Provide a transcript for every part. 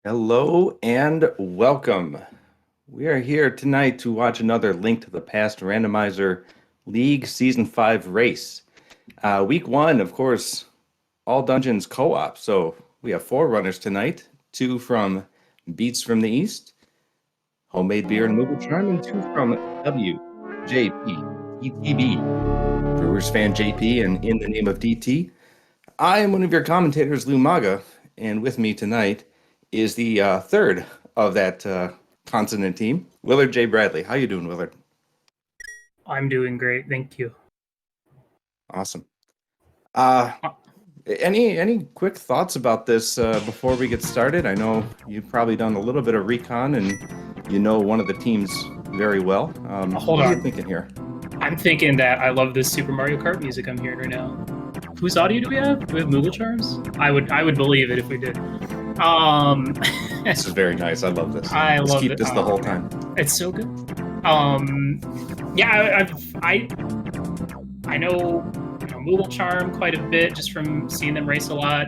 Hello and welcome. We are here tonight to watch another Link to the Past Randomizer League Season 5 race. Week 1, of course, all dungeons co-op. So we have 4 runners tonight, 2 from Beats from the East, Homemade Beer and Moogle Charm, and 2 from WJPDTB, Brewers Fan JP, and In the Name of DT. I am one of your commentators, Lou Maga, and with me tonight is the third of that consonant team, Willard J. Bradley. How you doing, Willard? I'm doing great, thank you. Awesome. Any quick thoughts about this before we get started? I know you've probably done a little bit of recon and you know one of the teams very well. Hold what are on. you thinking here? I'm thinking that I love this Super Mario Kart music I'm hearing right now. Whose audio do we have? Do we have Moogle Charms? I would believe it if we did. This is very nice. I love this. I Let's love keep it. this the whole time. It's so good. Yeah, I know Moogle Charm quite a bit just from seeing them race a lot.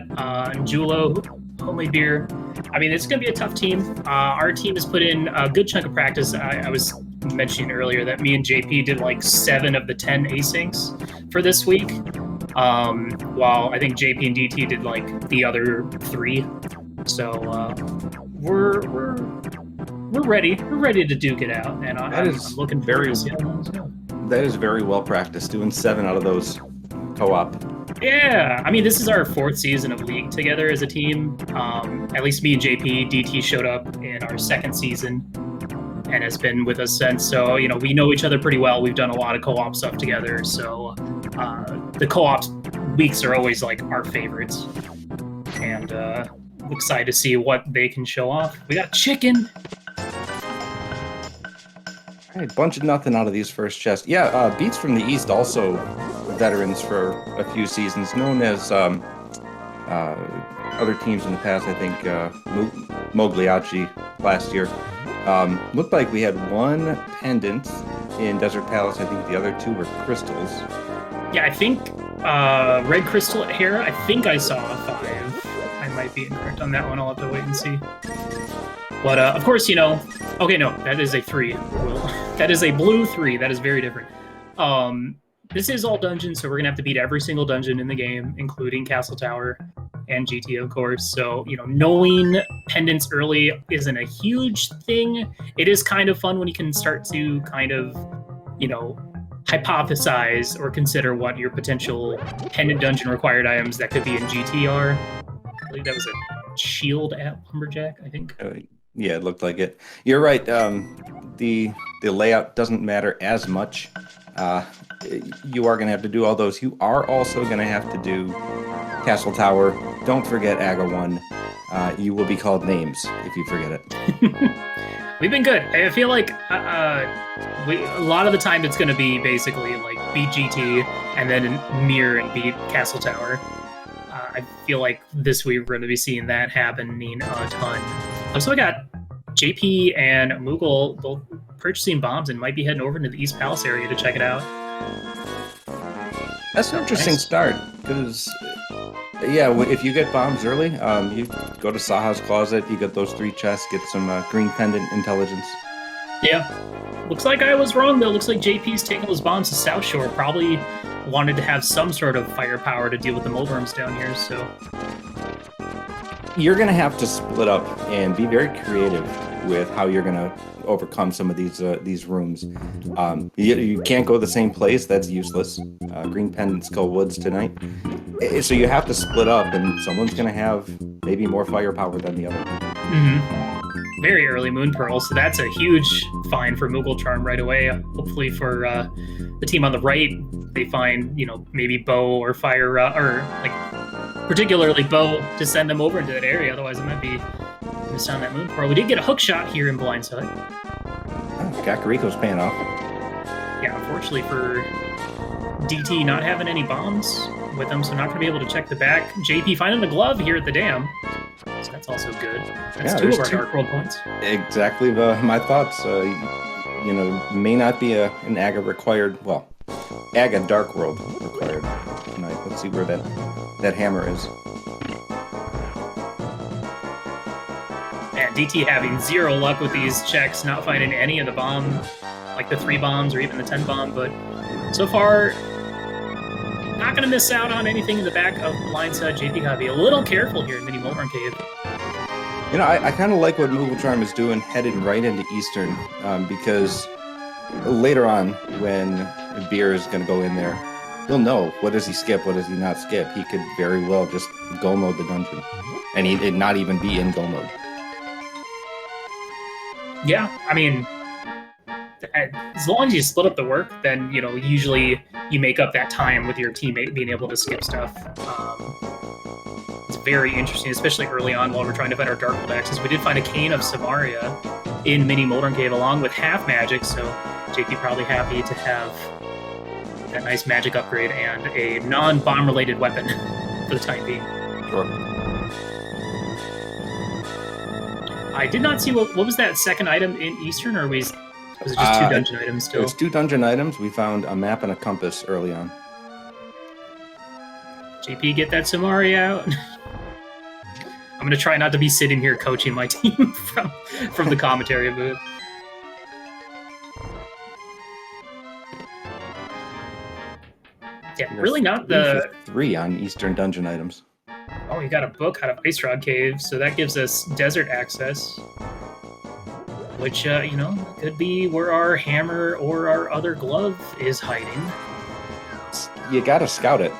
And Julo, Homemade Beer. I mean, it's going to be a tough team. Our team has put in a good chunk of practice. I was mentioning earlier that me and JP did like 7 of the 10 asyncs for this week, while I think JP and DT did like the other 3. So we're ready. We're ready to duke it out, and I'm looking forward to seeing how those go. That is very well practiced. Doing 7 out of those co-op. Yeah, I mean, this is our 4th season of League together as a team. At least me and JP. DT showed up in our 2nd season and has been with us since. So, we know each other pretty well. We've done a lot of co-op stuff together. So the co-op weeks are always like our favorites. And excited to see what they can show off. We got chicken. All right, bunch of nothing out of these first chests. Yeah, Beats from the East also veterans for a few seasons, known as other teams in the past. I think Mogliacci last year. Looked like we had 1 pendant in Desert Palace. I think the other 2 were crystals. Yeah, I think Red Crystal at Hera, I think I saw 5. I might be incorrect on that one. I'll have to wait and see. But of course, okay, no, that is a 3. That is a blue 3. That is very different. This is all dungeons, so we're gonna have to beat every single dungeon in the game, including Castle Tower and GT, of course. So, knowing pendants early isn't a huge thing. It is kind of fun when you can start to kind of, hypothesize or consider what your potential pendant dungeon required items that could be in GT are. I believe that was a shield at Lumberjack, I think. Yeah, it looked like it. You're right. The layout doesn't matter as much. You are going to have to do all those. You are also going to have to do Castle Tower. Don't forget Aga 1. You will be called names if you forget it. We've been good. I feel like a lot of the time it's going to be basically like beat GT and then mirror and beat Castle Tower. I feel like this week we're going to be seeing that happening a ton. So we got JP and Moogle both purchasing bombs and might be heading over into the East Palace area to check it out. That's an interesting start, because if you get bombs early, you go to Saha's closet, you get those 3 chests, get some green pendant intelligence. Yeah. Looks like I was wrong, though. Looks like JP's taking those bombs to South Shore. Probably wanted to have some sort of firepower to deal with the mold worms down here, so... You're going to have to split up and be very creative with how you're going to overcome some of these rooms. You can't go the same place. That's useless. Green Pendant Skull Woods tonight. So you have to split up, and someone's going to have maybe more firepower than the other. Mm-hmm. Very early Moon Pearl, so that's a huge find for Moogle Charm right away. Hopefully for the team on the right, they find, maybe Bow or Fire, or like particularly Bow to send them over into that area. Otherwise, it might be missed on that Moon Pearl. We did get a hook shot here in Blind's Hut. Kakariko's paying off. Yeah, unfortunately for DT not having any bombs with them, so not going to be able to check the back. JP finding the glove here at the dam. So that's also good. That's 2 of our Dark World points. Exactly my thoughts. May not be an Aga required. Well, Aga Dark World required tonight. Let's see where that hammer is. And DT having zero luck with these checks, not finding any of the bomb, like the 3 bombs or even the 10 bomb, but so far, not going to miss out on anything in the back of blindside. JP gotta be a little careful here in Mini Molten Cave. You know, I kind of like what Moogle Charm is doing, heading right into Eastern, because later on, when Beer is going to go in there, he'll know what does he skip, what does he not skip. He could very well just go mode the dungeon, and he'd not even be in go mode. Yeah, I mean, as long as you split up the work, then, you know, usually you make up that time with your teammate being able to skip stuff. It's very interesting, especially early on while we're trying to find our Darkhold axes. We did find a Cane of Samaria in Mini Molten Cave along with half magic, so JP probably happy to have that nice magic upgrade and a non-bomb related weapon for the time being. Sure. I did not see what was that second item in Eastern, or was it just 2 dungeon items still? It was 2 dungeon items. We found a map and a compass early on. JP, get that Samari out. I'm going to try not to be sitting here coaching my team from the commentary booth. Yeah, really not the... 3 on Eastern dungeon items. Oh, you got a book out of Ice Rod Cave, so that gives us desert access. Which, you know, could be where our hammer or our other glove is hiding. You gotta scout it.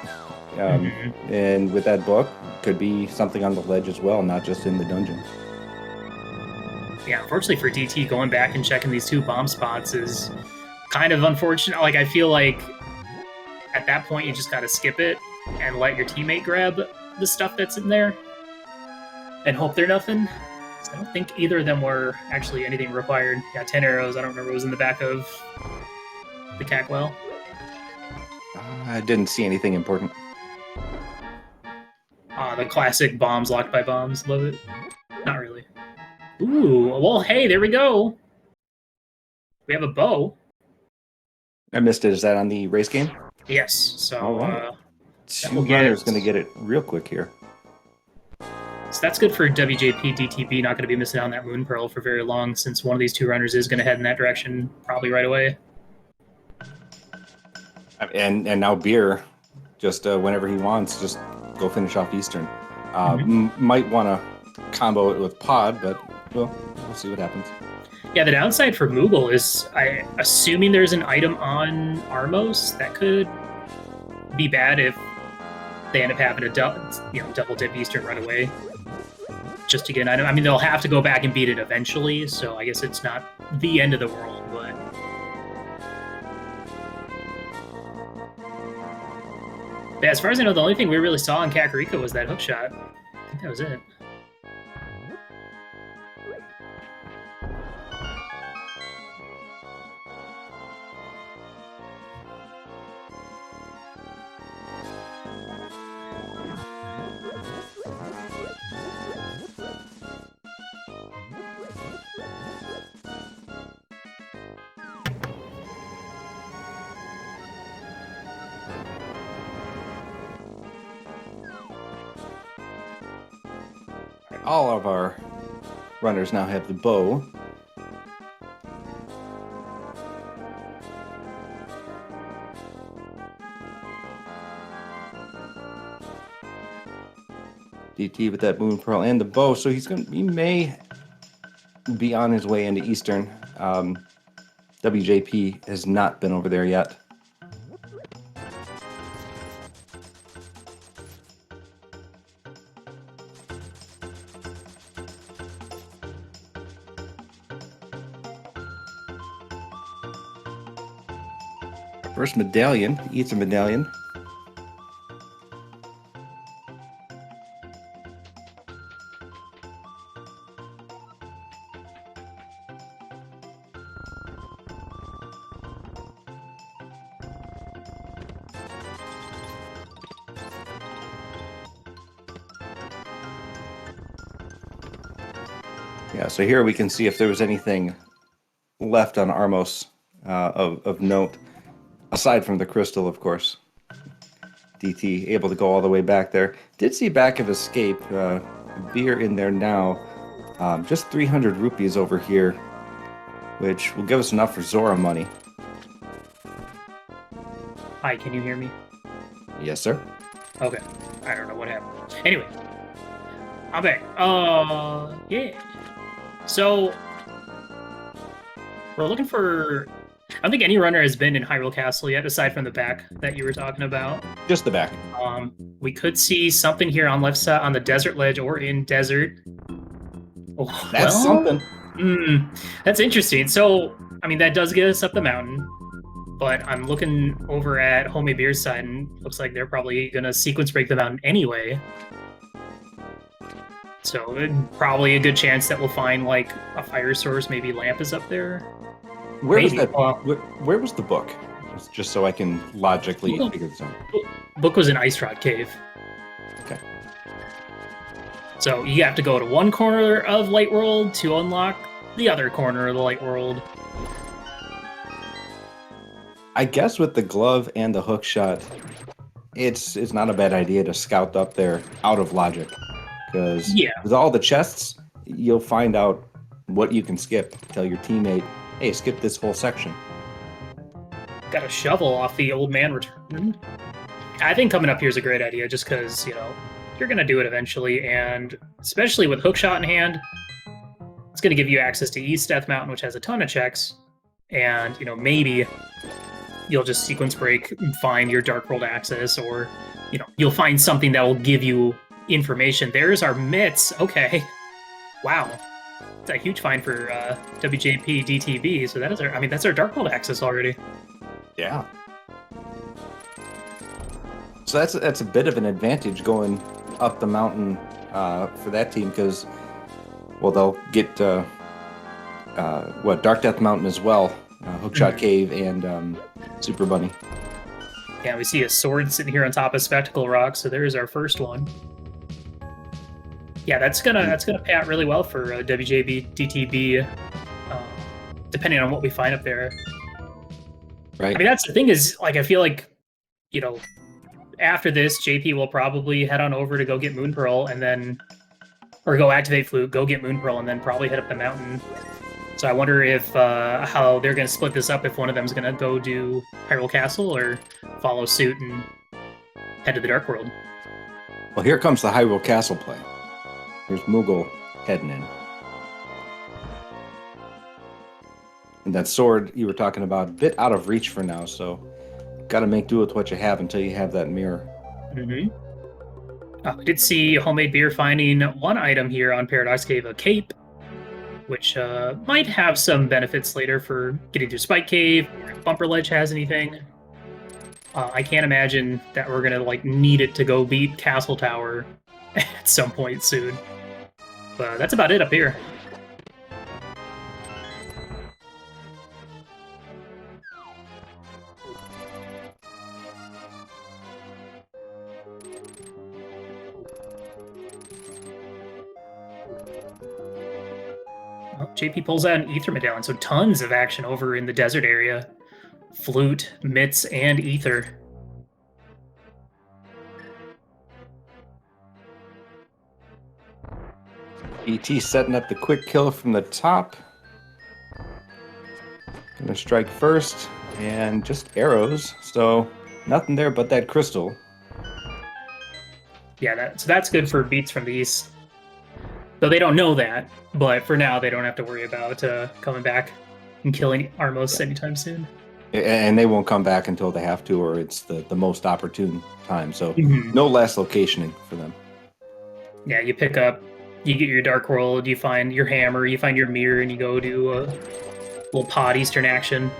And with that book, could be something on the ledge as well, not just in the dungeon. Yeah, unfortunately for DT, going back and checking these 2 bomb spots is kind of unfortunate. Like, I feel like at that point you just gotta skip it and let your teammate grab the stuff that's in there and hope they're nothing. I don't think either of them were actually anything required. Yeah, 10 arrows. I don't remember what was in the back of the Cackwell. I didn't see anything important. The classic bombs locked by bombs. Love it. Not really. Ooh, well, hey, there we go. We have a bow. I missed it. Is that on the race game? Yes. So, right. 2 runners going to get it real quick here. So that's good for WJPDTB, not going to be missing out on that Moon Pearl for very long, since one of these 2 runners is going to head in that direction probably right away. And now Beer, just whenever he wants, just go finish off Eastern. Might want to combo it with Pod, but we'll see what happens. Yeah, the downside for Moogle is, assuming there's an item on Armos, that could be bad if they end up having a double dip Eastern right away just to get an item. I mean, they'll have to go back and beat it eventually, so I guess it's not the end of the world, but... Yeah, as far as I know, the only thing we really saw in Kakariko was that hook shot. I think that was it. All of our runners now have the bow. DT with that Moon Pearl and the bow, so he may be on his way into Eastern. WJP has not been over there yet. First medallion, eats a medallion. Yeah, so here we can see if there was anything left on Armos of note. Aside from the crystal, of course. DT able to go all the way back there. Did see back of escape. Beer in there now. Just 300 rupees over here, which will give us enough for Zora money. Hi, can you hear me? Yes, sir. Okay. I don't know what happened. Anyway. I'm back. Yeah. So, we're looking for... I don't think any runner has been in Hyrule Castle yet, aside from the back that you were talking about. Just the back. We could see something here on left side on the desert ledge or in desert. Oh, That's something. That's interesting. So, I mean, that does get us up the mountain. But I'm looking over at Homie Beer's side, and looks like they're probably going to sequence break the mountain anyway. So, probably a good chance that we'll find, like, a fire source. Maybe Lamp is up there. Where was that? Where was the book? Just so I can logically figure this out. Book was in Ice Rod Cave. Okay. So, you have to go to one corner of Light World to unlock the other corner of the Light World. I guess with the glove and the hook shot, it's not a bad idea to scout up there out of logic. Because with all the chests, you'll find out what you can skip. Tell your teammate, hey, skip this whole section. Got a shovel off the old man return. I think coming up here is a great idea just because, you know, you're going to do it eventually. And especially with hookshot in hand, it's going to give you access to East Death Mountain, which has a ton of checks. And, you know, maybe you'll just sequence break and find your Dark World access, or, you know, you'll find something that will give you information. There's our mitts. Okay. Wow. It's a huge find for WJPDTB. So that is our, I mean, that's our Dark World access already. Yeah. So that's a bit of an advantage going up the mountain for that team, because, well, they'll get Dark Death Mountain as well, Hookshot Cave and Super Bunny. Yeah, we see a sword sitting here on top of Spectacle Rock, so there's our first one. Yeah, that's gonna pay out really well for WJPDTB, depending on what we find up there. Right. I mean, that's the thing is, like, I feel like, you know, after this, JP will probably head on over to go get Moon Pearl, and then, or go activate Flute, go get Moon Pearl, and then probably head up the mountain. So I wonder if how they're going to split this up, if one of them's going to go do Hyrule Castle or follow suit and head to the Dark World. Well, here comes the Hyrule Castle play. Here's Moogle heading in. And that sword you were talking about, a bit out of reach for now, so got to make do with what you have until you have that mirror. I did see Homemade Beer finding one item here on Paradox Cave, a cape, which might have some benefits later for getting through Spike Cave, or if Bumper Ledge has anything. I can't imagine that we're going to like need it to go beat Castle Tower at some point soon. But that's about it up here. JP pulls out an Ether Medallion, so tons of action over in the desert area. Flute, mitts, and Ether. ET setting up the quick kill from the top. Gonna strike first, and just arrows, so nothing there but that crystal. Yeah, so that's good for beats from the east. Though they don't know that, but for now they don't have to worry about coming back and killing Armos anytime soon. And they won't come back until they have to, or it's the most opportune time. So no last locationing for them. Yeah, you pick up, you get your Dark World, you find your hammer, you find your mirror, and you go do a little pod Eastern action.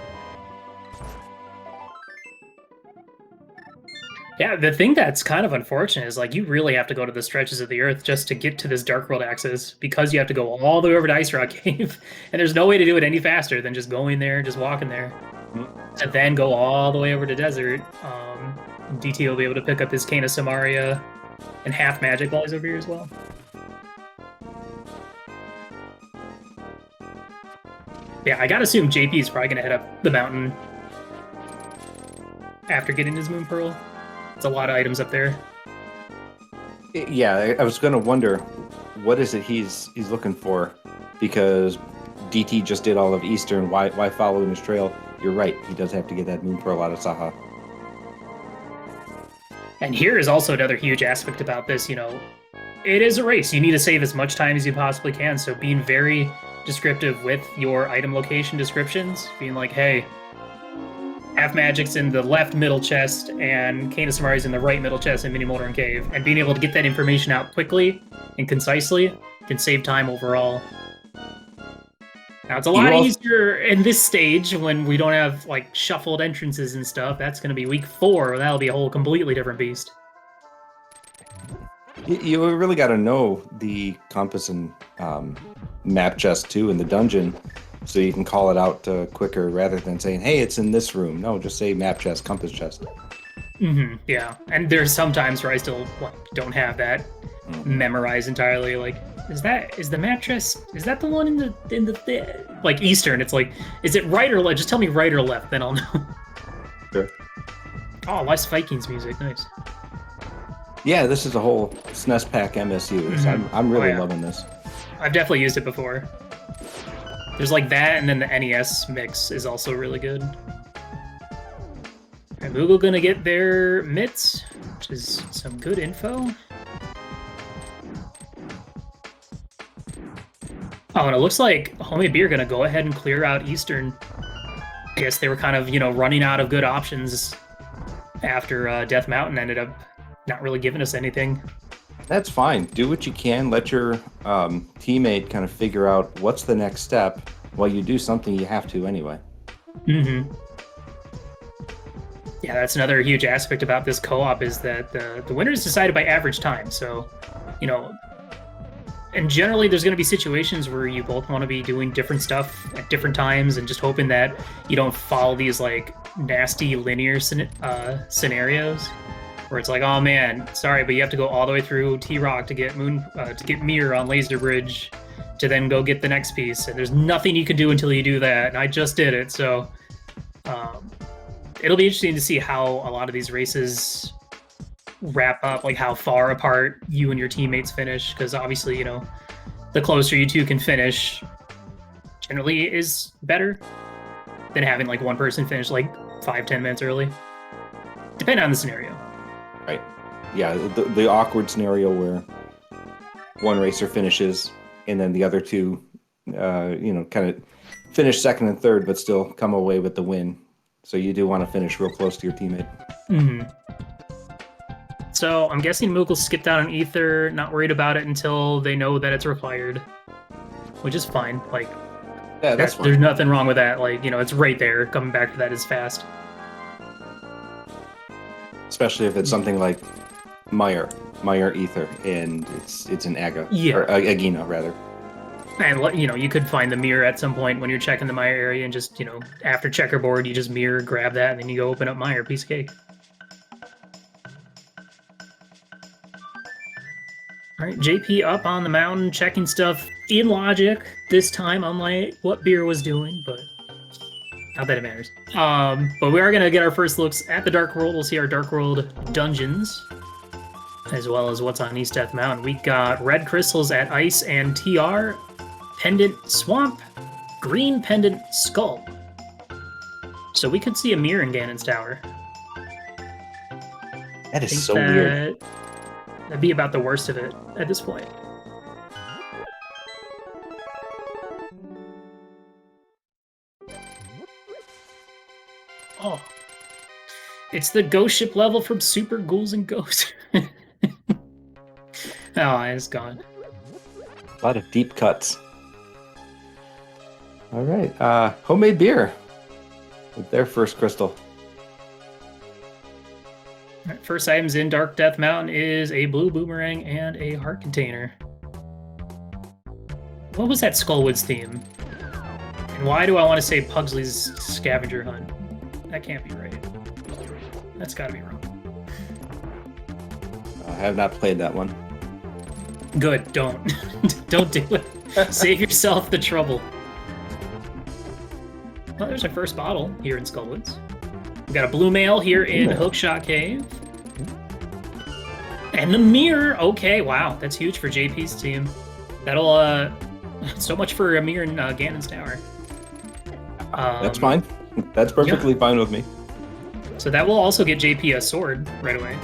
Yeah, the thing that's kind of unfortunate is, like, you really have to go to the stretches of the earth just to get to this Dark World access, because you have to go all the way over to Ice Rock Cave, and there's no way to do it any faster than just going there, just walking there, and then go all the way over to Desert. DT will be able to pick up his Cane of Samaria and half magic while he's over here as well. Yeah, I gotta assume JP is probably gonna head up the mountain after getting his Moon Pearl. It's a lot of items up there. Yeah, I was going to wonder what is it he's looking for? Because DT just did all of Eastern. Why follow in his trail? You're right. He does have to get that Moon Pearl out of Saha. And here is also another huge aspect about this. You know, it is a race. You need to save as much time as you possibly can. So being very descriptive with your item location descriptions, being like, hey, Half Magic's in the left middle chest and Kane of Samari's in the right middle chest in Mini Moldering Cave, and being able to get that information out quickly and concisely can save time overall. Now, it's a lot easier in this stage when we don't have, like, shuffled entrances and stuff. That's going to be week 4. That'll be a whole completely different beast. You really got to know the compass and map chest, too, in the dungeon, so you can call it out quicker rather than saying, hey, it's in this room. No, just say map chest, compass chest. Yeah, and there's some times where I still don't have that memorized entirely. Like, is the map chest, is that the one in the like Eastern? It's like, is it right or left? Just tell me right or left, then I'll know. Sure. Oh, West Vikings music, nice. Yeah, this is a whole SNES pack MSU. So I'm really loving this. I've definitely used it before. There's like that, and then the NES mix is also really good. And Moogle gonna get their mitts, which is some good info. Oh, and it looks like Homemade Beer gonna go ahead and clear out Eastern. I guess they were kind of, running out of good options after Death Mountain ended up not really giving us anything. That's fine. Do what you can. Let your teammate kind of figure out what's the next step while you do something you have to anyway. Yeah, that's another huge aspect about this co-op is that the winner is decided by average time. So, and generally there's going to be situations where you both want to be doing different stuff at different times and just hoping that you don't follow these like nasty linear scenarios where it's like, oh man, sorry, but you have to go all the way through T-Rock to get Mirror on Laser Bridge to then go get the next piece, and there's nothing you can do until you do that, and I just did it. So it'll be interesting to see how a lot of these races wrap up, like how far apart you and your teammates finish, because obviously, the closer you two can finish generally is better than having like one person finish like 5-10 minutes early, depending on the scenario. Right. Yeah, the awkward scenario where one racer finishes and then the other two, kind of finish second and third, but still come away with the win. So you do want to finish real close to your teammate. So I'm guessing Moogle skipped out on Ether, not worried about it until they know that it's required, which is fine. Like, yeah, that's fine. There's nothing wrong with that. Like, it's right there. Coming back to that is fast. Especially if it's something like Meyer Ether, and it's an Aga, or Agina rather. And you could find the mirror at some point when you're checking the Meyer area, and just after checkerboard, you just mirror, grab that, and then you go open up Meyer, piece of cake. All right, JP up on the mountain, checking stuff in logic this time, unlike what Beer was doing, but not that it matters. But we are going to get our first looks at the Dark World. We'll see our Dark World dungeons, as well as what's on East Death Mountain. We got red crystals at Ice and TR, Pendant Swamp, green Pendant Skull. So we could see a mirror in Ganon's Tower. That is so weird. That'd be about the worst of it at this point. Oh. It's the ghost ship level from Super Ghouls and Ghosts. Oh, it's gone. A lot of deep cuts. All right. Homemade Beer with their first crystal. First items in Dark Death Mountain is a blue boomerang and a heart container. What was that Skullwoods theme? And why do I want to say Pugsley's scavenger hunt? That can't be right. That's gotta be wrong. I have not played that one. Good, don't. Don't do it. Save yourself the trouble. Well, there's our first bottle here in Skullwoods. We got a blue mail here in Hookshot Cave. And the mirror. Okay, wow. That's huge for JP's team. That'll so much for Amir and Ganon's tower. That's fine. That's perfectly fine with me. So that will also get JP a sword right away.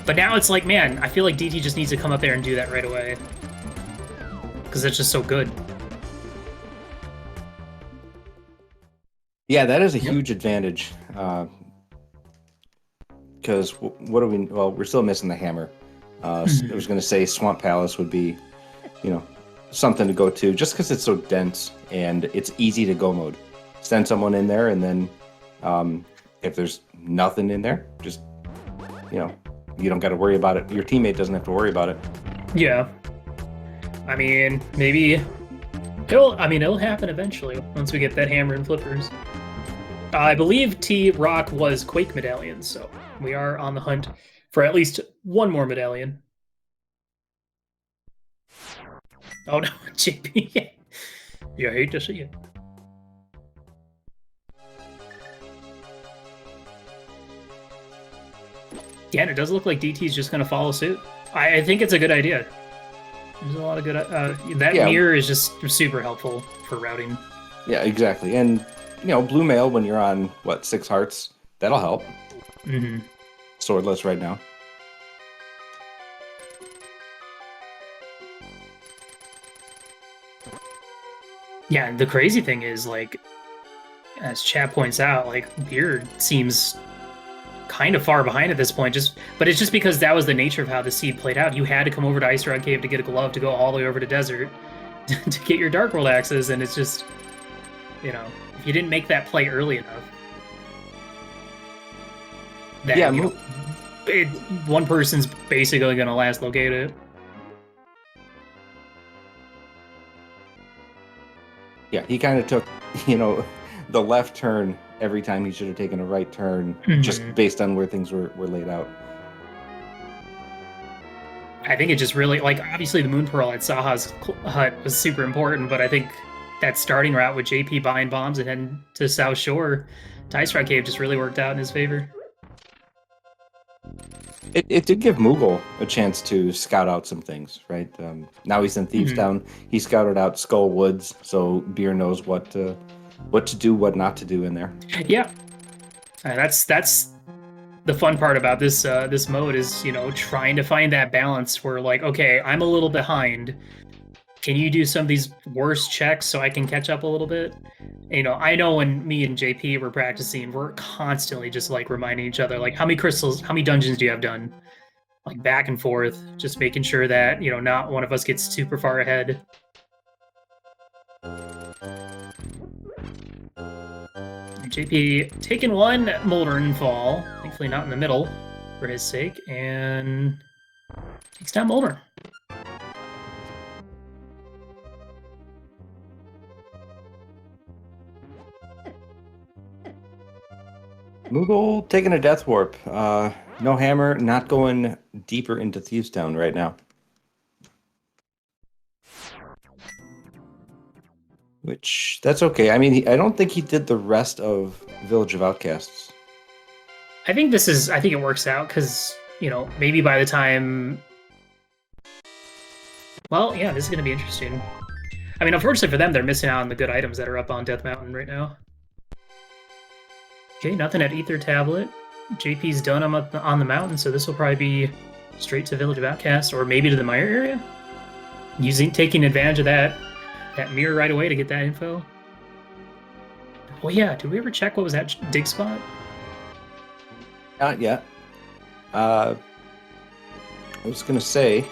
But now it's like, man, I feel like DT just needs to come up there and do that right away. Because it's just so good. Yeah, that is a huge advantage. Because what do we... Well, we're still missing the hammer. I was going to say Swamp Palace would be, you know, something to go to. Just because it's so dense and it's easy to go mode. Send someone in there and then if there's nothing in there, just, you know, you don't got to worry about it. Your teammate doesn't have to worry about it. Yeah. I mean, maybe... It'll happen eventually once we get that hammer and flippers. I believe T-Rock was Quake medallion, so we are on the hunt for at least one more medallion. Oh no, JP. You hate to see it. Yeah, and it does look like DT's just going to follow suit. I think it's a good idea. There's a lot of good... that mirror is just super helpful for routing. Yeah, exactly. And, you know, blue mail when you're on, what, 6 hearts, that'll help. Mm-hmm. Swordless right now. Yeah, and the crazy thing is, like, as chat points out, like, Beard seems kind of far behind at this point, but it's just because that was the nature of how the seed played out. You had to come over to Ice Rod Cave to get a glove to go all the way over to Desert to get your Dark World axes, and it's just, you know, if you didn't make that play early enough, then, yeah, you know, one person's basically going to last locate it. Yeah, he kind of took, you know, the left turn every time he should have taken a right turn, just based on where things were laid out. I think it just really, like, obviously the Moon Pearl at Saha's hut was super important, but I think that starting route with JP buying bombs and heading to South Shore to Ice Rock Cave just really worked out in his favor. It did give Moogle a chance to scout out some things, right? Now he's in Thieves Town. He scouted out Skull Woods, so Beer knows what to do, what not to do in there. Yeah, that's the fun part about this this mode is, you know, trying to find that balance where, like, okay, I'm a little behind. Can you do some of these worst checks so I can catch up a little bit? You know, I know when me and JP were practicing, we're constantly just, like, reminding each other, like, how many crystals, how many dungeons do you have done? Like, back and forth, just making sure that, you know, not one of us gets super far ahead. JP taking one Moldering Fall, thankfully not in the middle for his sake, and takes down Molder. Moogle taking a Death Warp. No hammer, not going deeper into Thieves Town right now. Which, that's okay. I mean, I don't think he did the rest of Village of Outcasts. I think it works out because, you know, maybe by the time... Well, yeah, this is going to be interesting. I mean, unfortunately for them, they're missing out on the good items that are up on Death Mountain right now. Okay, nothing at Ether Tablet. JP's done on the mountain, so this will probably be straight to Village of Outcasts, or maybe to the Mire area. Taking advantage of that mirror right away to get that info. Well, yeah, did we ever check what was that dig spot? Not yet. I was gonna say,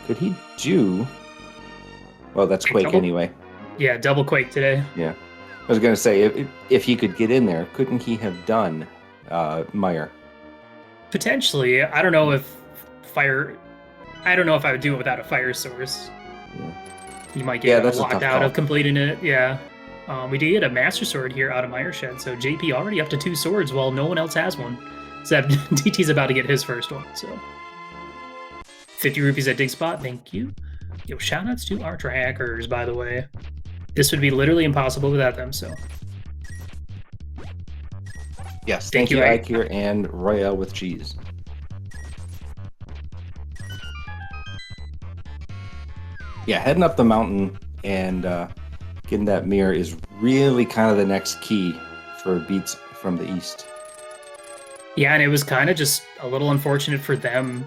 could he do... Well, that's Quake anyway. Yeah, double Quake today. Yeah. I was gonna say, if he could get in there, couldn't he have done Mire? Potentially. I don't know if I would do it without a fire source. Yeah. You might get locked out call. of completing it. Yeah. We did get a Master Sword here out of Mire Shed, so JP already up to 2 swords while no one else has one. So DT's about to get his first one, so. 50 rupees at Dig Spot, thank you. Yo, shoutouts to our trackers, by the way. This would be literally impossible without them, so. Yes, thank you, Ikir and Royale with cheese. Yeah, heading up the mountain and getting that mirror is really kind of the next key for beats from the east. Yeah, and it was kind of just a little unfortunate for them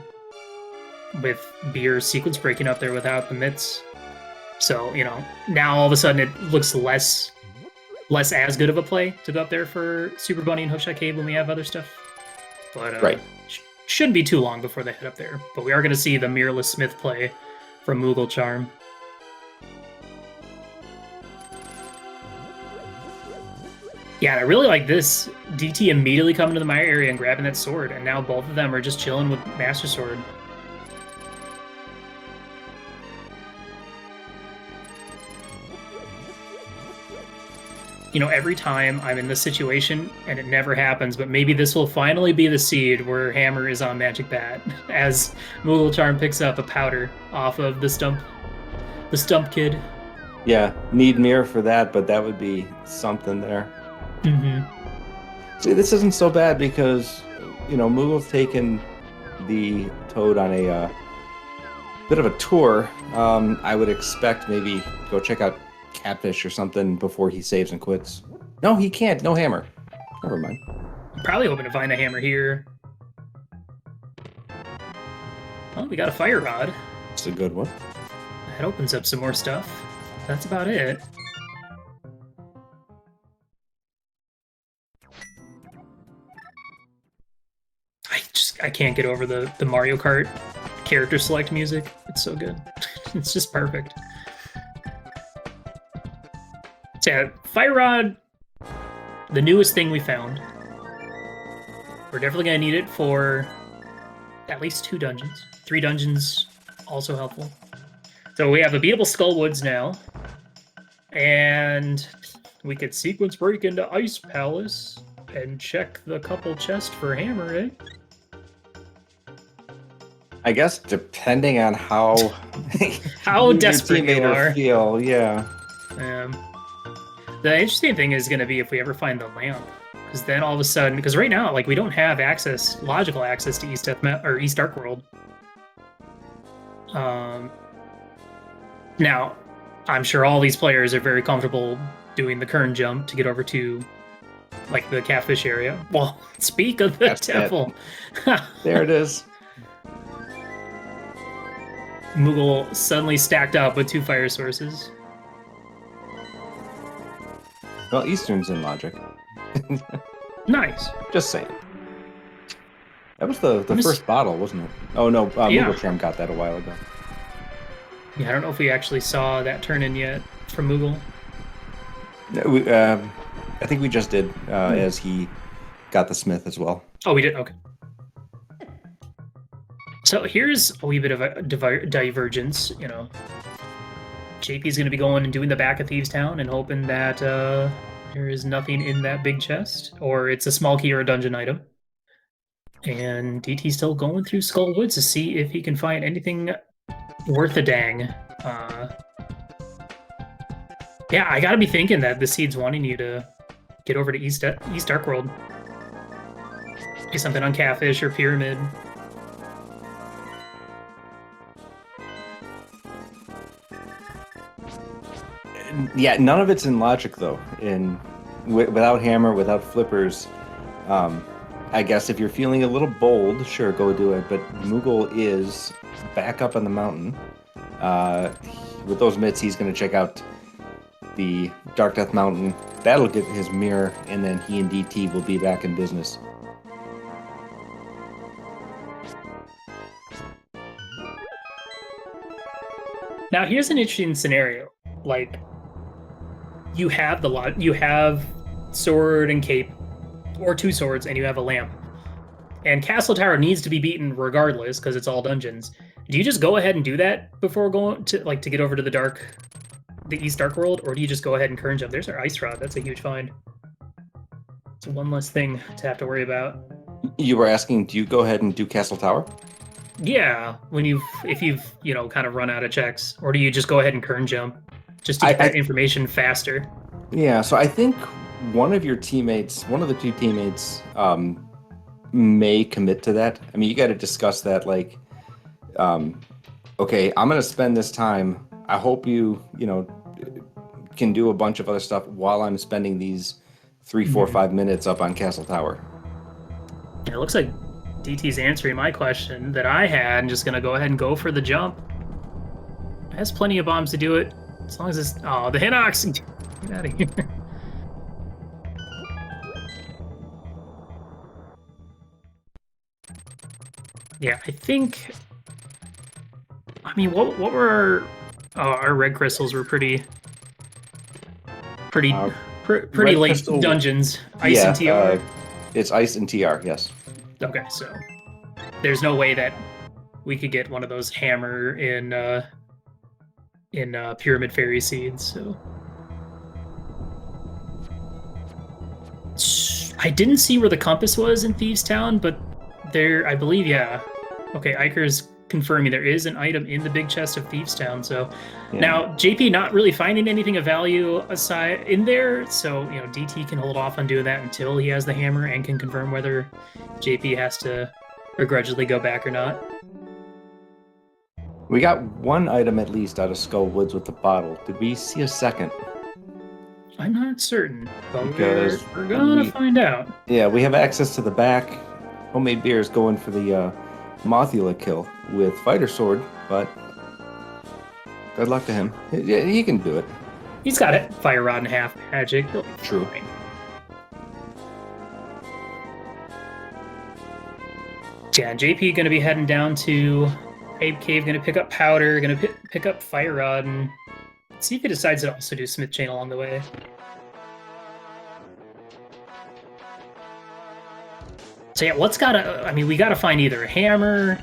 with Beer's sequence breaking up there without the mitts. So, now all of a sudden it looks less as good of a play to go up there for Super Bunny and Hookshot Cave when we have other stuff. But Right. Shouldn't be too long before they head up there. But we are going to see the Mirrorless Smith play from Moogle Charm. Yeah, and I really like this. DT immediately coming to the Mire area and grabbing that sword, and now both of them are just chilling with Master Sword. Every time I'm in this situation, and it never happens, but maybe this will finally be the seed where Hammer is on Magic Bat, as Moogle Charm picks up a powder off of the stump kid. Yeah, need mirror for that, but that would be something there. Mm-hmm. See, this isn't so bad because, Moogle's taken the Toad on a bit of a tour. I would expect maybe go check out Catfish or something before he saves and quits. No, he can't. No hammer. Never mind. I'm probably hoping to find a hammer here. Oh, we got a fire rod. It's a good one. That opens up some more stuff. That's about it. I can't get over the Mario Kart character select music. It's so good. It's just perfect. So yeah, Fire Rod, the newest thing we found. We're definitely going to need it for at least 2 dungeons. 3 dungeons, also helpful. So we have a beatable Skullwoods now. And we could sequence break into Ice Palace and check the couple chest for hammer, eh? I guess depending on how desperate you are. Feel, yeah. The interesting thing is going to be if we ever find the lamp, because then all of a sudden, because right now, we don't have logical access to East Dark World. Now, I'm sure all these players are very comfortable doing the Kern jump to get over to the Catfish area. Well, speak of the temple. There it is. Moogle suddenly stacked up with 2 fire sources. Well, Eastern's in logic. Nice. Just saying. That was the first bottle, wasn't it? Oh, no. Yeah. Moogle Charm got that a while ago. Yeah, I don't know if we actually saw that turn in yet from Moogle. I think we just did, as he got the Smith as well. Oh, we did? Okay. So here's a wee bit of a divergence, JP's going to be going and doing the back of Thieves Town and hoping that there is nothing in that big chest, or it's a small key or a dungeon item. And DT's still going through Skullwoods to see if he can find anything worth a dang. Yeah, I gotta be thinking that the seed's wanting you to get over to East Dark World. Get something on Catfish or Pyramid. Yeah, none of it's in logic though. Without hammer, without flippers, I guess if you're feeling a little bold, sure, go do it. But Moogle is back up on the mountain. With those mitts, he's going to check out the Dark Death Mountain. That'll get his mirror, and then he and DT will be back in business. Now, here's an interesting scenario. You have sword and cape, or 2 swords, and you have a lamp. And Castle Tower needs to be beaten regardless, because it's all dungeons. Do you just go ahead and do that before going to get over to the East Dark World, or do you just go ahead and Kern jump? There's our Ice Rod. That's a huge find. It's one less thing to have to worry about. You were asking, do you go ahead and do Castle Tower? Yeah, if you've kind of run out of checks, or do you just go ahead and Kern jump just to get that information faster? Yeah, so I think one of the 2 teammates, may commit to that. I mean, you got to discuss that. Okay, I'm going to spend this time I hope you can do a bunch of other stuff while I'm spending these 3, 4, 5 minutes up on Castle Tower. It looks like DT's answering my question that I had and just going to go ahead and go for the jump. It has plenty of bombs to do it. As long as it's... Oh, the Hinox! Get out of here. Yeah, I think... I mean, what were our red crystals were pretty late crystal, dungeons. Ice and TR? It's ice and TR, yes. Okay, so there's no way that we could get one of those hammer in Pyramid Fairy Seeds, so... I didn't see where the compass was in Thieves Town, but there, I believe, yeah. Okay, Iker's confirming there is an item in the big chest of Thieves Town, so... Yeah. Now, JP not really finding anything of value aside in there, so, DT can hold off on doing that until he has the hammer and can confirm whether JP has to begrudgingly go back or not. We got one item at least out of Skull Woods with the bottle. Did we see a second? I'm not certain, but we're gonna find out. Yeah, we have access to the back. Homemade Beer is going for the Mothula kill with Fighter Sword, but good luck to him. Yeah, he can do it. He's got it. Fire Rod and half magic. True. Fine. Yeah, JP gonna be heading down to Ape Cave, gonna pick up Powder, gonna pick up Fire Rod, and see if he decides to also do Smith Chain along the way. So yeah, we gotta find either a hammer,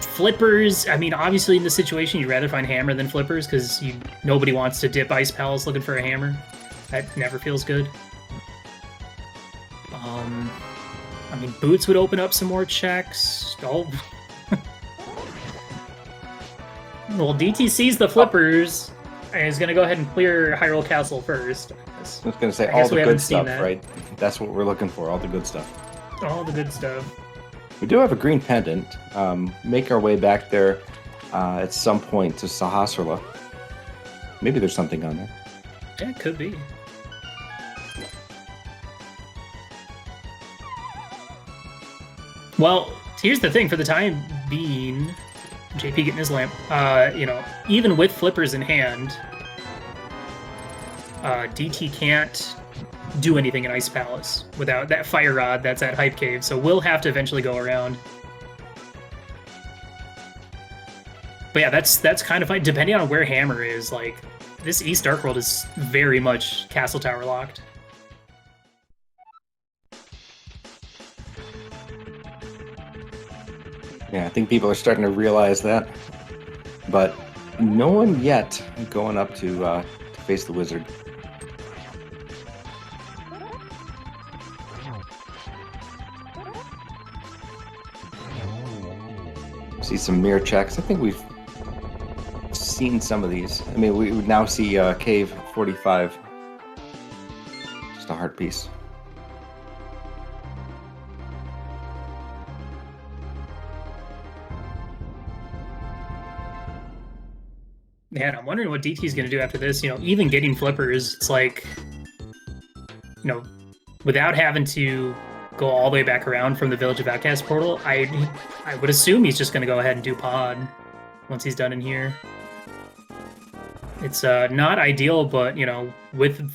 flippers. I mean, obviously in this situation, you'd rather find hammer than flippers because nobody wants to dip Ice Palace looking for a hammer. That never feels good. I mean, boots would open up some more checks. Oh. Well, DT sees the flippers and is going to go ahead and clear Hyrule Castle first. I was going to say all the good stuff, right? That's what we're looking for, all the good stuff. All the good stuff. We do have a green pendant. Make our way back there at some point to Sahasrara. Maybe there's something on there. Yeah, it could be. Well, here's the thing. For the time being, JP getting his lamp, even with flippers in hand, DT can't do anything in Ice Palace without that Fire Rod that's at Hype Cave, so we'll have to eventually go around. But yeah, that's kind of fine. Depending on where Hammer is, like, this East Dark World is very much Castle Tower locked. Yeah, I think people are starting to realize that, but no one yet going up to face the wizard. See some mirror checks. I think we've seen some of these. I mean, we would now see Cave 45. Just a heart piece. Man, I'm wondering what DT's going to do after this. Even getting flippers, it's like, without having to go all the way back around from the Village of Outcast portal, I would assume he's just going to go ahead and do pod once he's done in here. It's not ideal, but, with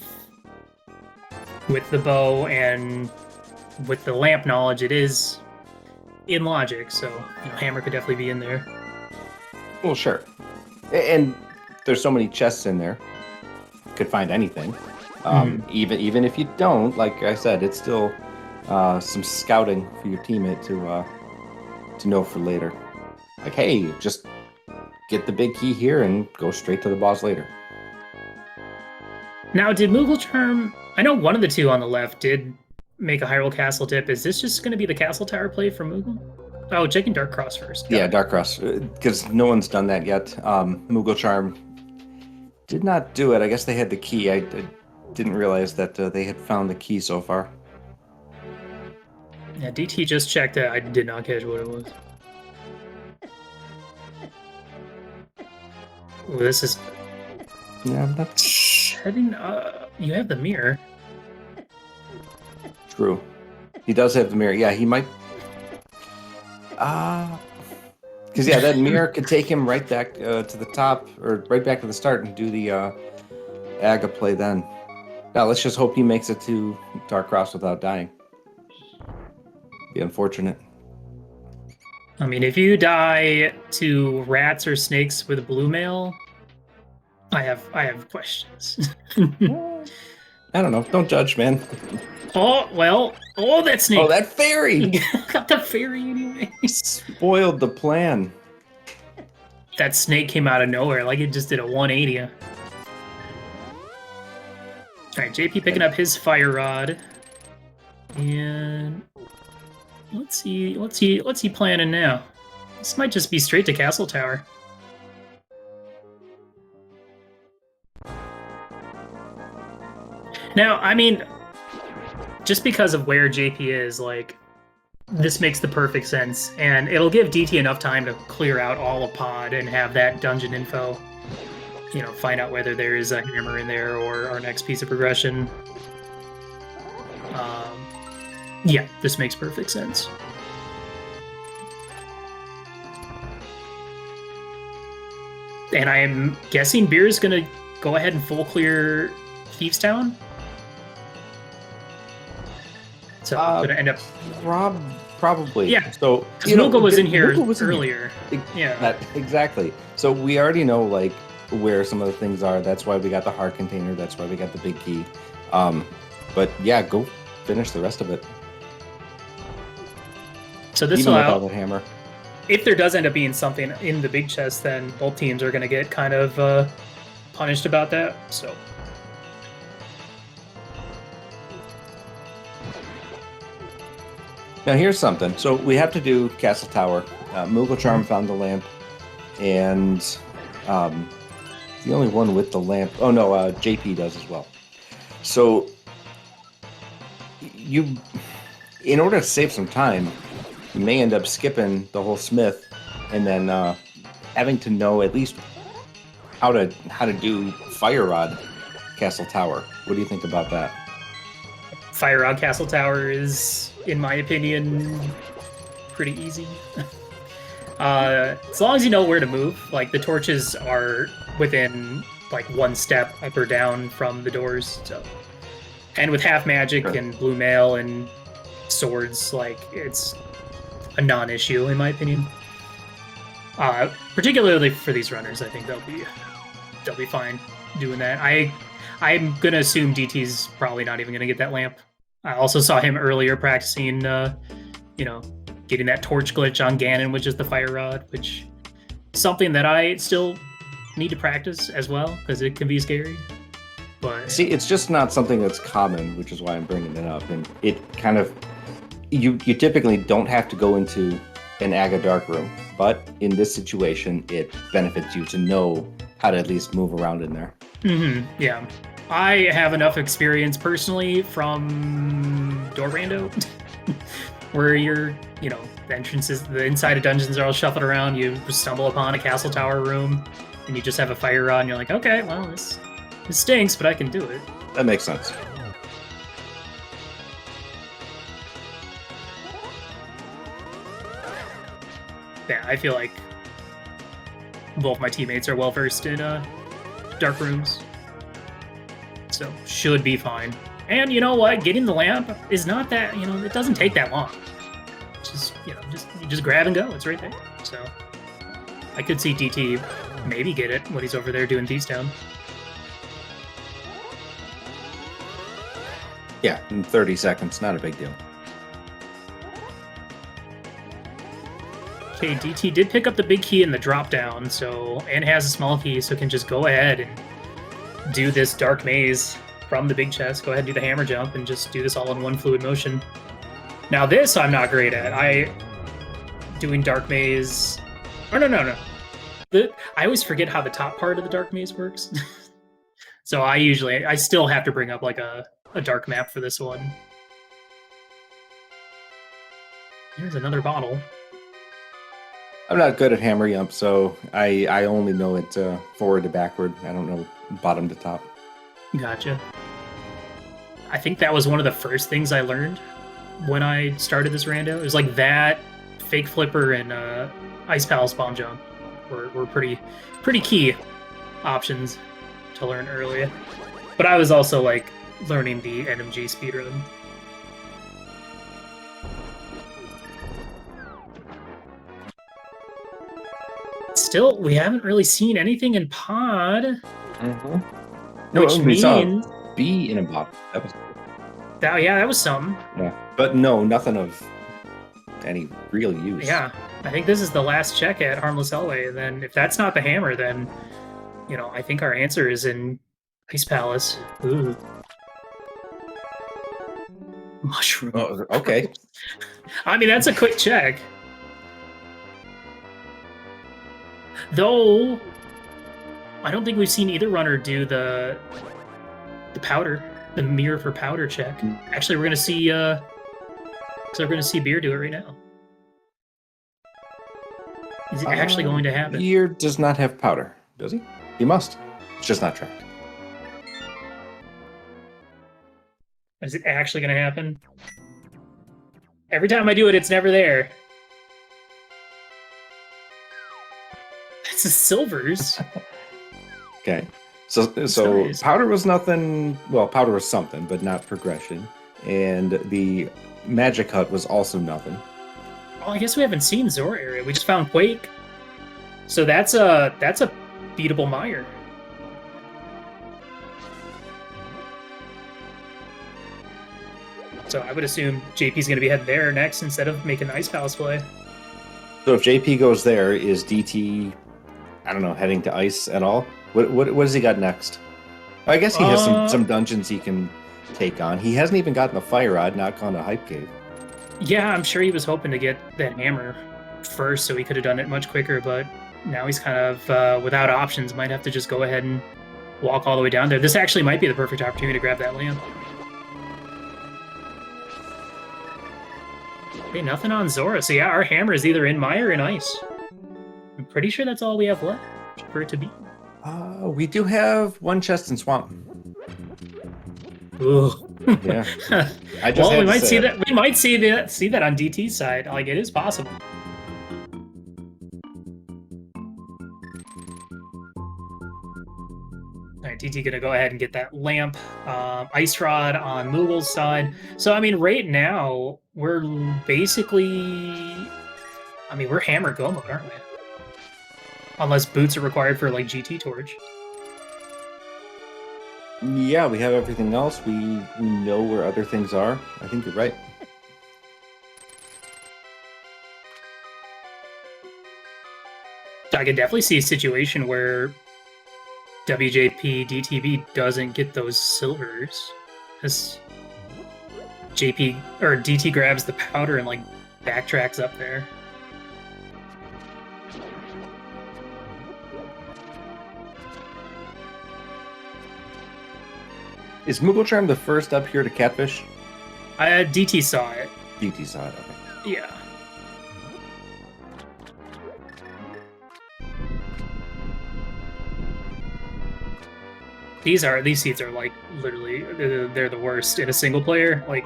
the bow and with the lamp knowledge, it is in logic, so, Hammer could definitely be in there. Well, sure. And there's so many chests in there. Could find anything. Even if you don't, like I said, it's still some scouting for your teammate to know for later. Like, hey, just get the big key here and go straight to the boss later. Now, did Moogle Charm... I know one of the two on the left did make a Hyrule Castle dip. Is this just going to be the Castle Tower play for Moogle? Oh, checking Dark Cross first. Yeah, Dark Cross, because no one's done that yet. Moogle Charm did not do it. I guess they had the key. I didn't realize that they had found the key so far. Yeah, DT just checked it. I did not catch what it was. Ooh, this is Yeah, I'm not heading. You have the mirror. true. He does have the mirror. Yeah, he might. Because yeah, that mirror could take him right back to the top, or right back to the start, and do the Aga play then. Now let's just hope he makes it to Dark Cross without dying. Be unfortunate. I mean, if you die to rats or snakes with a blue mail, I have questions. I don't know. Don't judge, man. Oh well. Oh, that snake. Oh, that fairy Got the fairy anyway. spoiled the plan. That snake came out of nowhere, like it just did a 180. All right, JP picking up his fire rod, and let's see, what's he planning now? This might just be straight to Castle Tower. Now, I mean, just because of where JP is, like, this makes the perfect sense, and it'll give DT enough time to clear out all of pod and have that dungeon info. You know, find out whether there is a hammer in there or our next piece of progression. Yeah, this makes perfect sense. And I'm guessing Beer's gonna go ahead and full clear Thieves Town. So gonna end up probably. Yeah. So because Moogle was in here Moogle was in earlier. Yeah. Exactly. So we already know like where some of the things are. That's why we got the heart container. That's why we got the big key. But yeah, go finish the rest of it. So this Even will without the hammer. If there does end up being something in the big chest, then both teams are going to get kind of punished about that. So now here's something. So we have to do Castle Tower. Moogle Charm found the lamp, and the only one with the lamp. Oh no, JP does as well. So in order to save some time, you may end up skipping the whole Smith, and then having to know at least how to do Fire Rod Castle Tower. What do you think about that? Fire Rod Castle Tower is, in my opinion, pretty easy. As long as you know where to move, like the torches are within like one step up or down from the doors. So, and with half magic and blue mail and swords, like it's a non-issue in my opinion. Particularly for these runners, I think they'll be fine doing that. I'm gonna assume DT's probably not even gonna get that lamp. I also saw him earlier practicing, getting that torch glitch on Ganon, which is the fire rod, which is something that I still need to practice as well because it can be scary. But see, it's just not something that's common, which is why I'm bringing it up. And it kind of you typically don't have to go into an Aga dark room, but in this situation, it benefits you to know how to at least move around in there. Yeah. I have enough experience personally from Door Rando, where the entrances, the inside of dungeons are all shuffled around. You stumble upon a castle tower room, and you just have a fire rod, and you're like, okay, well, this stinks, but I can do it. That makes sense. Yeah, I feel like both my teammates are well versed in dark rooms. So should be fine. And you know what? Getting the lamp is not that, it doesn't take that long. You just grab and go. It's right there. So I could see DT maybe get it when he's over there doing Thieves Town. Yeah, in 30 seconds, not a big deal. Okay, DT did pick up the big key in the drop down, and has a small key, so can just go ahead and do this dark maze from the big chest. Go ahead and do the hammer jump and just do this all in one fluid motion. Now this I'm not great at. Doing dark maze. Oh no. I always forget how the top part of the dark maze works. So I still have to bring up like a dark map for this one. Here's another bottle. I'm not good at hammer jump, so I only know it forward to backward. I don't know bottom to top. Gotcha. I think that was one of the first things I learned when I started this rando. It was like that, fake flipper, and Ice Palace bomb jump were pretty key options to learn early. But I was also like learning the NMG speedrun. Still, we haven't really seen anything in pod. No, Which we saw means B in a bottom. That was that was something. yeah, but no, nothing of any real use. Yeah, I think this is the last check at Harmless Elway, and then if that's not the hammer, then I think our answer is in Ice Palace. Ooh. Mushroom. Oh, okay. I mean, that's a quick check. Though, I don't think we've seen either runner do the powder, the mirror for powder check. Actually, we're gonna see Beer do it right now. Is it actually going to happen? Beer does not have powder, does he? He must. It's just not tracked. Is it actually going to happen? Every time I do it, it's never there. It's the silvers. Okay. So Nice. powder was nothing. Well, powder was something, but not progression. And the magic hut was also nothing. Oh, I guess we haven't seen Zora area. We just found Quake. So that's a beatable mire. So I would assume JP's going to be heading there next instead of making the Ice Palace play. So if JP goes there, is DT, I don't know, heading to ice at all? What has he got next? I guess he has some dungeons he can take on. He hasn't even gotten a fire rod, not gone to Hype Cave. Yeah, I'm sure he was hoping to get that hammer first, so he could have done it much quicker, but now he's kind of without options, might have to just go ahead and walk all the way down there. This actually might be the perfect opportunity to grab that lamp. Okay, nothing on Zora. So yeah, our hammer is either in mire or in ice. I'm pretty sure that's all we have left for it to be. We do have one chest in swamp. Ooh. Yeah. Well, we might see that. We might see that on DT's side. Like, it is possible. All right, DT gonna go ahead and get that lamp, ice rod on Moogle's side. So I mean, right now we're basically, we're hammer go mode, aren't we? Unless boots are required for like GT Torch. Yeah, we have everything else. We know where other things are. I think you're right. I can definitely see a situation where WJPDTB doesn't get those silvers, because JP or DT grabs the powder and like backtracks up there. Is Moogle Charm the first up here to catfish? DT saw it. DT saw it, okay. Yeah. These seeds are like literally they're the worst in a single player. Like,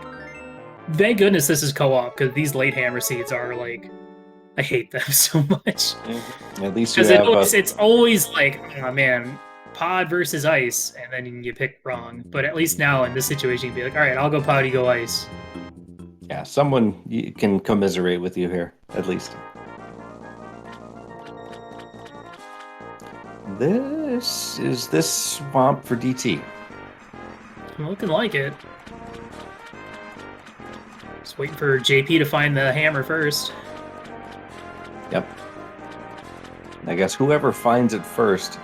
thank goodness this is co-op, because these late hammer seeds are like, I hate them so much. At least you because it's always like, oh man, pod versus ice, and then you pick wrong. But at least now in this situation, you'd be like, all right, I'll go pod, you go ice. Yeah, someone can commiserate with you here, at least. Is this swamp for DT? Looking like it. Just waiting for JP to find the hammer first. Yep. I guess whoever finds it first,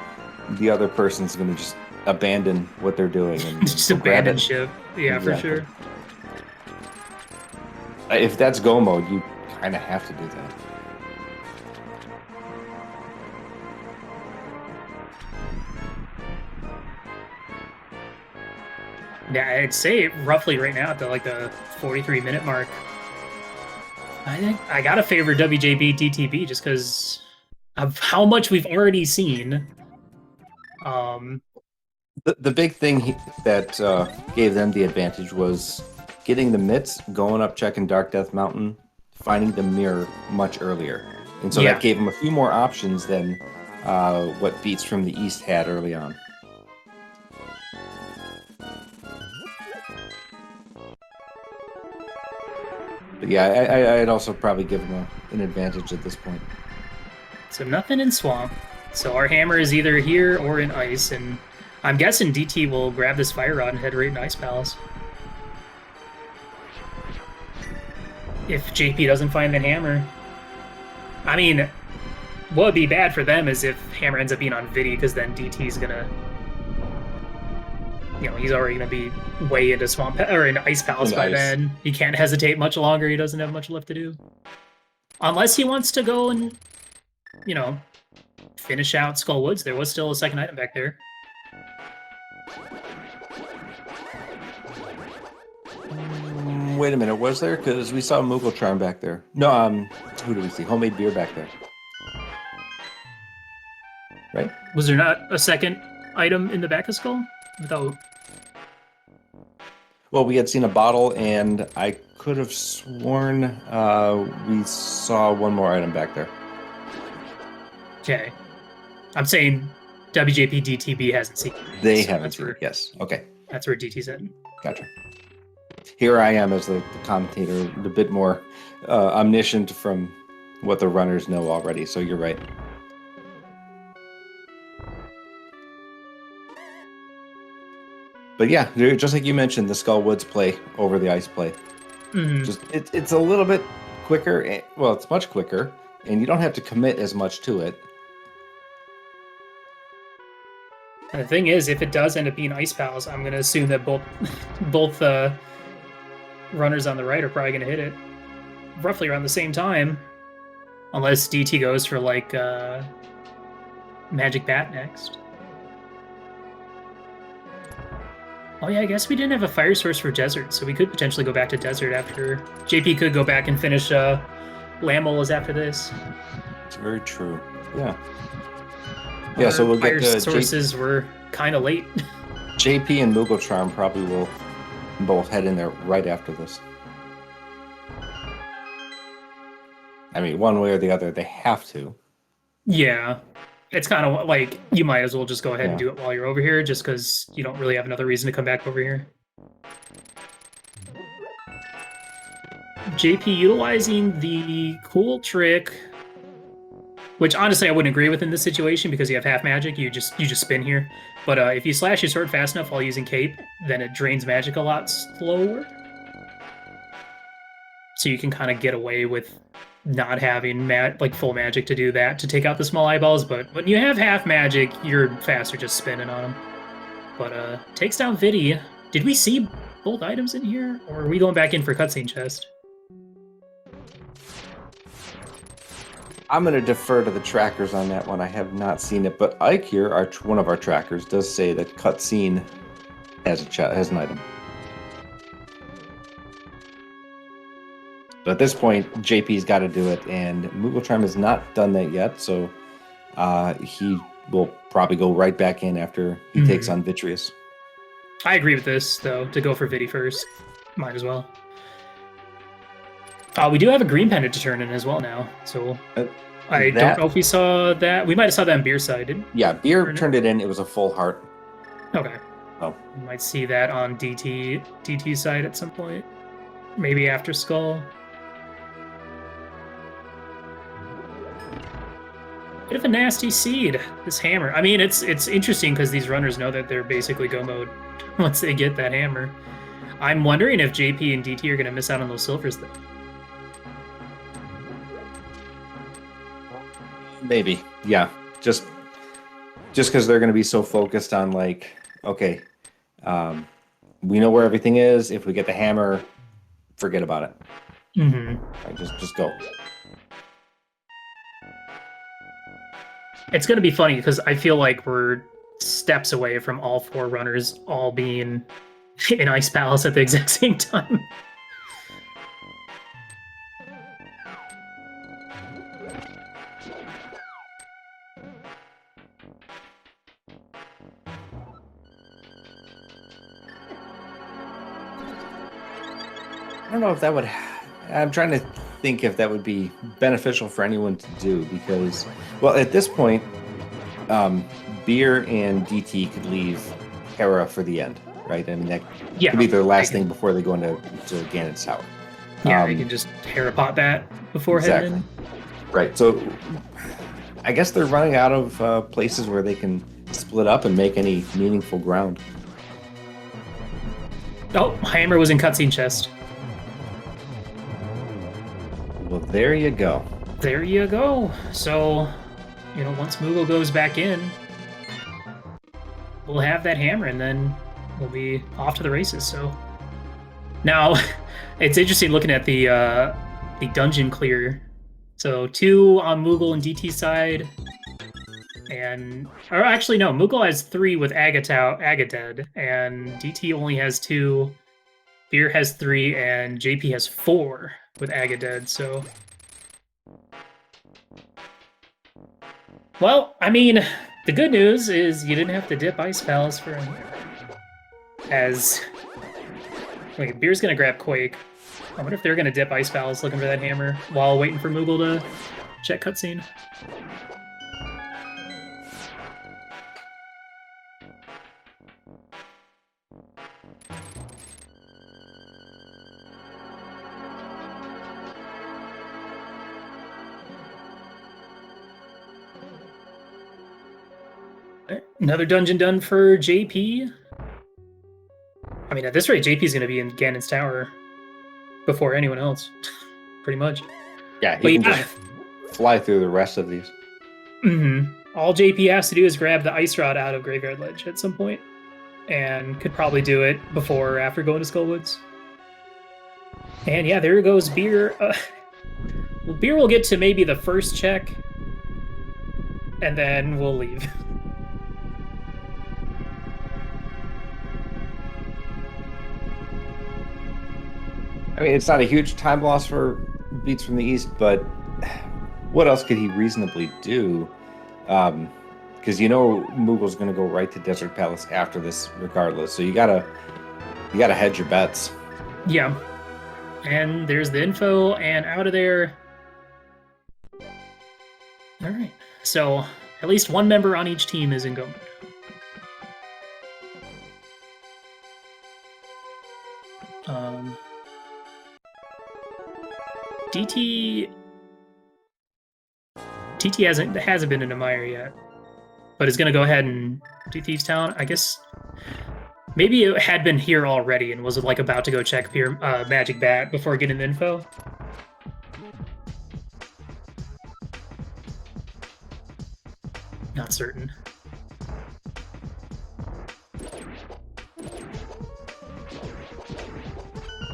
the other person's going to just abandon what they're doing and just abandon ship. Yeah, exactly. For sure. If that's go mode, you kind of have to do that. Yeah, I'd say roughly right now at the 43-minute mark. I think I gotta favor WJPDTB just because of how much we've already seen. The big thing that gave them the advantage was getting the mitts, going up, checking Dark Death Mountain, finding the mirror much earlier. And so that gave them a few more options than what Beats from the East had early on. But yeah, I'd also probably give them an advantage at this point. So nothing in Swamp. So our hammer is either here or in Ice, and I'm guessing DT will grab this Fire Rod and head right into Ice Palace. If JP doesn't find the hammer. I mean, what would be bad for them is if hammer ends up being on Vidi, because then DT's gonna... You know, he's already gonna be way into Swamp or in Ice Palace by then. He can't hesitate much longer. He doesn't have much left to do. Unless he wants to go and, you know, finish out Skull Woods. There was still a second item back there. Wait a minute, was there? Because we saw Moogle Charm back there. No, who do we see? Homemade Beer back there. Right? Was there not a second item in the back of Skull? Without... Well, we had seen a bottle, and I could have sworn we saw one more item back there. Okay. I'm saying WJPDTB hasn't seen it. They haven't seen it, yes. Okay. That's where DT's at. Gotcha. Here I am as the commentator, a bit more omniscient from what the runners know already, so you're right. But yeah, just like you mentioned, the Skull Woods play over the ice play. Mm-hmm. Just it's a little bit quicker. Well, it's much quicker, and you don't have to commit as much to it. And the thing is, if it does end up being Ice Palace, I'm going to assume that both runners on the right are probably going to hit it roughly around the same time, unless DT goes for like Magic Bat next. Oh yeah, I guess we didn't have a fire source for Desert, so we could potentially go back to Desert after... JP could go back and finish Lamolas after this. It's very true. Yeah. Yeah, so we'll get the sources were kind of late. JP and Moogle Charm probably will both head in there right after this. I mean, one way or the other, they have to. Yeah. It's kind of like, you might as well just go ahead and do it while you're over here, just because you don't really have another reason to come back over here. JP utilizing the cool trick, which honestly I wouldn't agree with in this situation because you have half magic, you just spin here. But if you slash your sword fast enough while using cape, then it drains magic a lot slower. So you can kind of get away with not having like full magic to do that, to take out the small eyeballs, but when you have half magic, you're faster just spinning on them. But takes down Vidi. Did we see both items in here, or are we going back in for cutscene chest? I'm going to defer to the trackers on that one. I have not seen it, but Ike here, one of our trackers, does say that cutscene has an item. But at this point, JP's got to do it, and Moogle Charm has not done that yet, so he will probably go right back in after he takes on Vitreous. I agree with this, though, to go for Vidi first. Might as well. We do have a green pendant to turn in as well now, so I don't know if we saw that. We might have saw that on Beer side, didn't we? Yeah, Beer turned it in. It was a full heart. Okay. Oh. We might see that on DT's side at some point. Maybe after Skull. Bit of a nasty seed, this hammer. I mean, it's interesting because these runners know that they're basically go mode once they get that hammer. I'm wondering if JP and DT are going to miss out on those silvers, though. Maybe, yeah. Just because they're going to be so focused on, like, okay, we know where everything is. If we get the hammer, forget about it. Mm-hmm. Right, just go. It's going to be funny because I feel like we're steps away from all four runners all being in Ice Palace at the exact same time. I don't know if that would. I'm trying to think if that would be beneficial for anyone to do because, well, at this point, um, Beer and DT could leave Hera for the end, right? I mean, that Yeah, could be their last can, thing before they go into Ganon's tower. yeah, I can just Harapot that before heading Exactly. in. Right. So I guess they're running out of places where they can split up and make any meaningful ground. Oh, Hammer was in cutscene chest. Well, there you go. There you go. So, once Moogle goes back in, we'll have that hammer, and then we'll be off to the races. So now, it's interesting looking at the dungeon clear. So 2 on Moogle and DT side, or actually no, Moogle has 3 with Agatad, and DT only has 2. Beer has 3, and JP has 4 with Agaded, so... Well, I mean, the good news is you didn't have to dip Ice Palace for him. As... Wait, Beer's gonna grab Quake. I wonder if they're gonna dip Ice Palace looking for that hammer while waiting for Moogle to check cutscene. Another dungeon done for JP. I mean, at this rate, JP's going to be in Ganon's tower before anyone else, pretty much. Yeah, he can just fly through the rest of these. All JP has to do is grab the Ice Rod out of Graveyard Ledge at some point, and could probably do it before or after going to Skullwoods. And yeah, there goes Beer. Well, Beer will get to maybe the first check, and then we'll leave. I mean, it's not a huge time loss for Beats from the East, but what else could he reasonably do? Because Moogle's going to go right to Desert Palace after this, regardless. So you gotta hedge your bets. Yeah, and there's the info, and out of there. All right, so at least one member on each team is in go mode. TT hasn't been in a mire yet, but is going to go ahead and do Thieves Town. I guess maybe it had been here already and was like about to go check Magic Bat before getting the info. Not certain.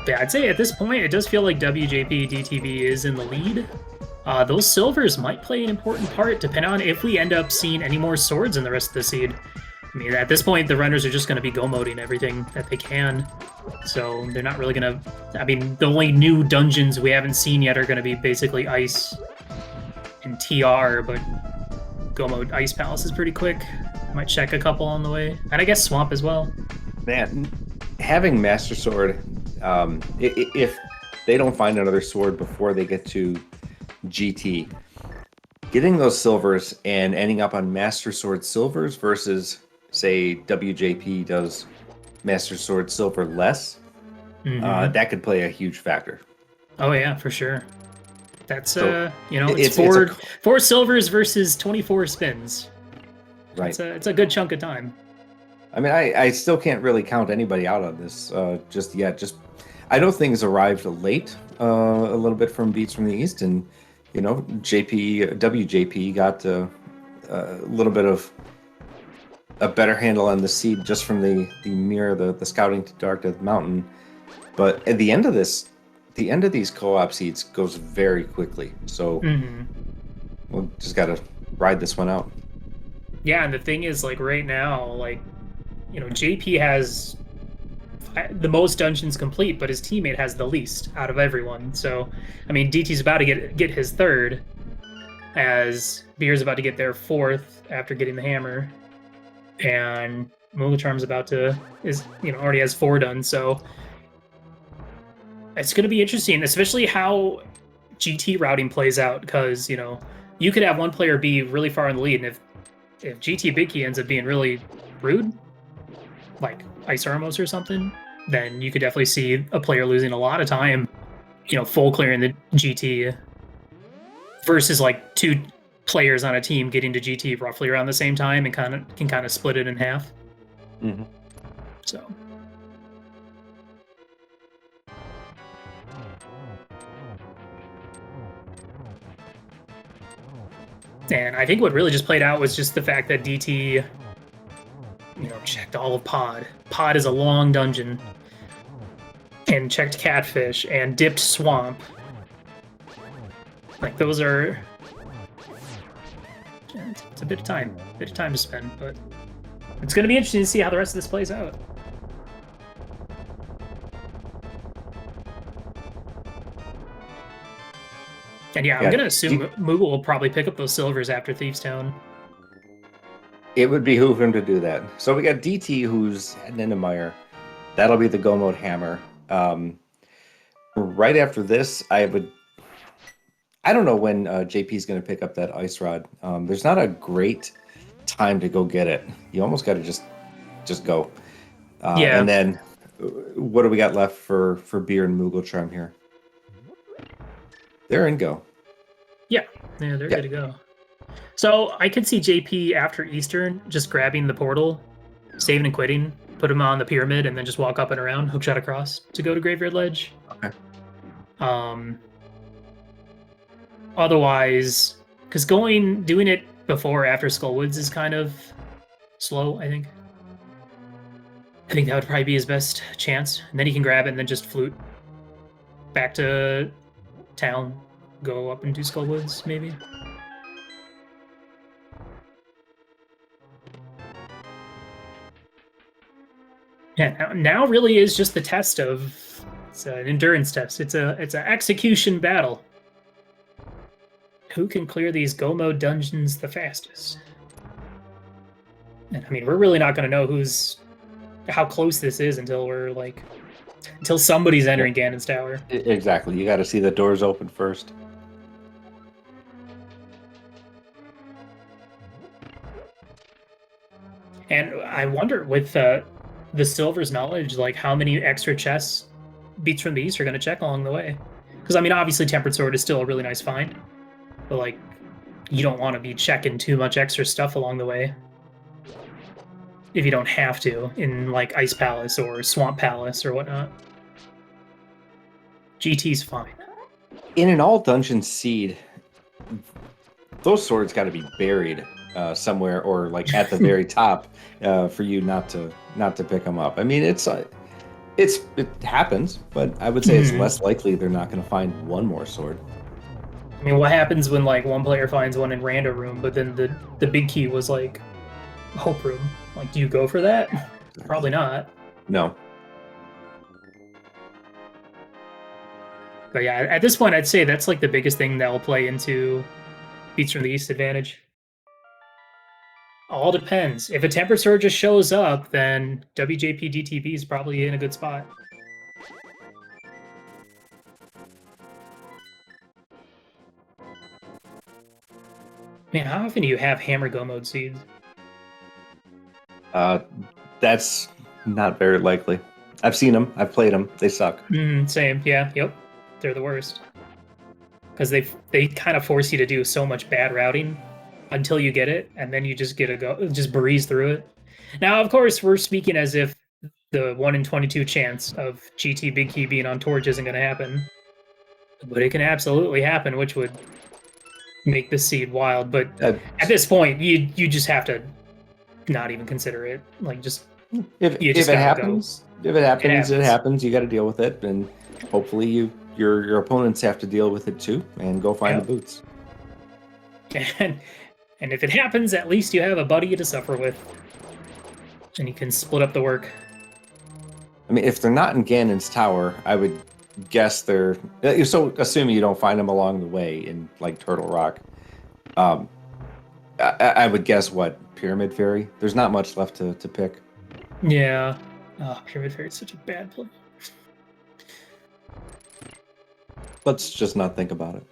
Yeah, I'd say at this point, it does feel like WJPDTB is in the lead. Those silvers might play an important part, depending on if we end up seeing any more swords in the rest of the seed. I mean, at this point, the runners are just going to be go-moding everything that they can. So they're not really going to... I mean, the only new dungeons we haven't seen yet are going to be basically Ice and TR, but go-mode Ice Palace is pretty quick. Might check a couple on the way. And I guess Swamp as well. Man, having Master Sword... if they don't find another sword before they get to GT, getting those silvers and ending up on Master Sword silvers versus, say, WJP does Master Sword silver less, that could play a huge factor. Oh yeah, for sure. That's So, it's four silvers versus 24 spins. Right. It's a good chunk of time. I mean, I still can't really count anybody out on this just yet. I know things arrived late a little bit from Beats from the East, and WJP got a little bit of a better handle on the seed just from the mirror, the scouting to Dark Death Mountain. But at the end of these co-op seeds goes very quickly. So we'll just got to ride this one out. Yeah, and the thing is, like, right now, like, JP has the most dungeons complete, but his teammate has the least out of everyone. So, I mean, DT's about to get his third, as Beer's about to get their fourth after getting the hammer, and Moogle Charm's already has 4 done. So, It's going to be interesting, especially how GT routing plays out, because, you know, you could have one player be really far in the lead, and if GT Big Key ends up being really rude, like Ice Armos or something, then you could definitely see a player losing a lot of time, you know, full clearing the GT versus like two players on a team getting to GT roughly around the same time and can kind of split it in half. Mm-hmm. So. And I think what really just played out was just the fact that DT, you know, checked all of Pod. Pod is a long dungeon. And checked Catfish and dipped Swamp. Like, those are... It's a bit of time. To spend, but... It's going to be interesting to see how the rest of this plays out. And yeah, I'm going to assume Moogle will probably pick up those silvers after Thieves Town. It would behoove him to do that. So we got DT, who's heading into Mire. That'll be the Go Mode Hammer. Right after this, I don't know when JP is going to pick up that Ice Rod. There's not a great time to go get it. You almost got to just go. Yeah. And then what do we got left for Beer and Moogle Charm here? They're in go. Yeah, they're good to go. So I could see JP after Eastern just grabbing the portal, saving and quitting, put him on the pyramid, and then just walk up and around, hookshot across to go to Graveyard Ledge. Okay. Otherwise, because doing it before or after Skullwoods is kind of slow, I think. I think that would probably be his best chance. And then he can grab it and then just flute back to town, go up and do Skullwoods, maybe. Yeah, now really is just the test of... It's an endurance test. It's an execution battle. Who can clear these Go Mode dungeons the fastest? And I mean, we're really not going to know how close this is until until somebody's entering Ganon's Tower. Exactly. You got to see the doors open first. And I wonder, with the Silver's knowledge, like how many extra chests Beats from the East are going to check along the way. Because, I mean, obviously Tempered Sword is still a really nice find. But, like, you don't want to be checking too much extra stuff along the way. If you don't have to, in, like, Ice Palace or Swamp Palace or whatnot. GT's fine. In an all-dungeon seed, those swords got to be buried somewhere, or, like, at the very top for you not to pick them up. I mean, it happens, but I would say it's less likely they're not going to find one more sword. I mean, what happens when, like, one player finds one in Rando Room, but then the big key was, like, Hope Room? Like, do you go for that? Probably not. No. But yeah, at this point, I'd say that's, like, the biggest thing that will play into Beats from the East advantage. All depends. If a Temper Sword just shows up, then WJPDTB is probably in a good spot. Man, how often do you have Hammer Go Mode seeds? That's not very likely. I've seen them. I've played them. They suck. Same. Yeah. Yep. They're the worst. Because they kind of force you to do so much bad routing until you get it, and then you just just breeze through it. Now, of course, we're speaking as if the 1 in 22 chance of GT Big Key being on Torch isn't going to happen. But it can absolutely happen, which would make this seed wild. But at this point, you just have to not even consider it. Like, just if it happens, it happens. You got to deal with it, and hopefully your opponents have to deal with it too, and go find the boots. And if it happens, at least you have a buddy to suffer with, and you can split up the work. I mean, if they're not in Ganon's Tower, I would guess they're... So, assuming you don't find them along the way in, like, Turtle Rock, I would guess, Pyramid Fairy? There's not much left to pick. Yeah. Oh, Pyramid Fairy is such a bad play. Let's just not think about it.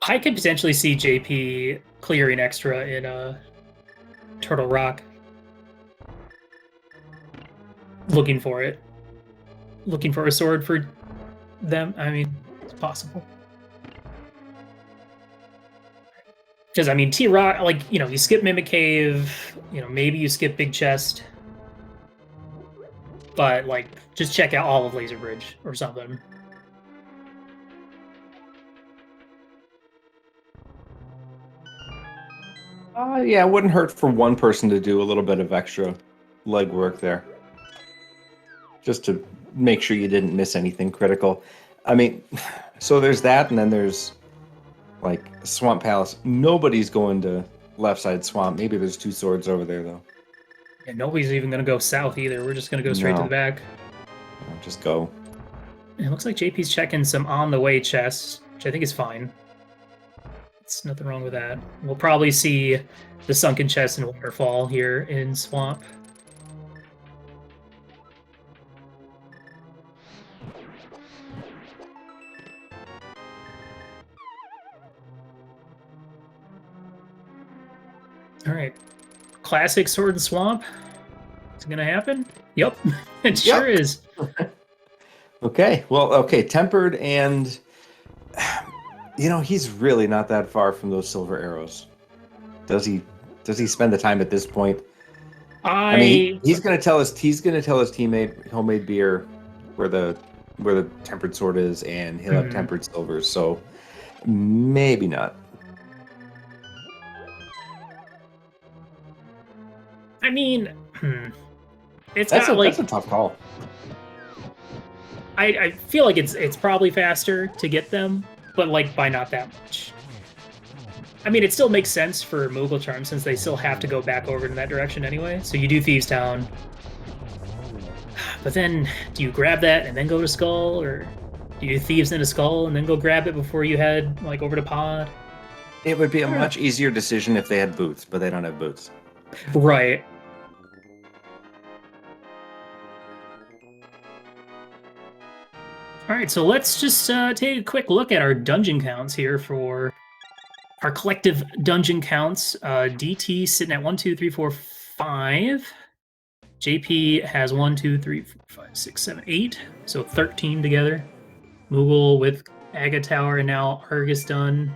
I could potentially see JP clearing extra in Turtle Rock. Looking for it. Looking for a sword for them. I mean, it's possible. Because, I mean, T-Rock, like, you skip Mimic Cave, maybe you skip Big Chest. But, like, just check out all of Laser Bridge or something. Yeah, it wouldn't hurt for one person to do a little bit of extra legwork there. Just to make sure you didn't miss anything critical. I mean, so there's that, and then there's, like, Swamp Palace. Nobody's going to left side swamp. Maybe there's 2 swords over there, though. And nobody's even going to go south either. We're just going to go straight to the back. Just go. It looks like JP's checking some on-the-way chests, which I think is fine. It's nothing wrong with that. We'll probably see the sunken chest and waterfall here in Swamp. All right. Classic Sword and Swamp. Is it going to happen? Yep. It sure is. Okay. Well, okay. Tempered and... he's really not that far from those silver arrows. Does he spend the time at this point? I mean, he's gonna tell his teammate homemade beer where the tempered sword is, and he'll have tempered silver, so maybe not. I mean, that's a tough call. I feel like it's probably faster to get them, but like by not that much. I mean, it still makes sense for Moogle Charm since they still have to go back over in that direction anyway. So you do Thieves Town. But then, do you grab that and then go to Skull? Or do you do Thieves into Skull and then go grab it before you head like over to Pod? It would be a much easier decision if they had boots, but they don't have boots. Right. All right, so let's just take a quick look at our dungeon counts here for our collective dungeon counts. DT sitting at 1, 2, 3, 4, 5. JP has 1, 2, 3, 4, 5, 6, 7, 8. So 13 together. Moogle with Aga Tower and now Argus done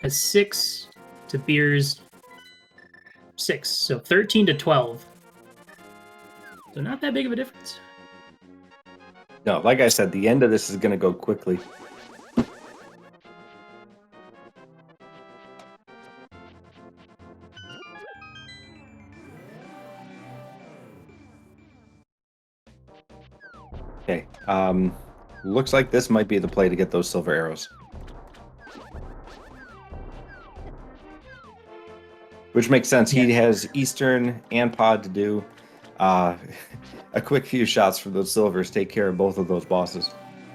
has 6. To Beers 6. So 13 to 12. So not that big of a difference. No, like I said, the end of this is going to go quickly. Okay, looks like this might be the play to get those silver arrows. Which makes sense. Yeah. He has Eastern and Pod to do. A quick few shots for those silvers take care of both of those bosses.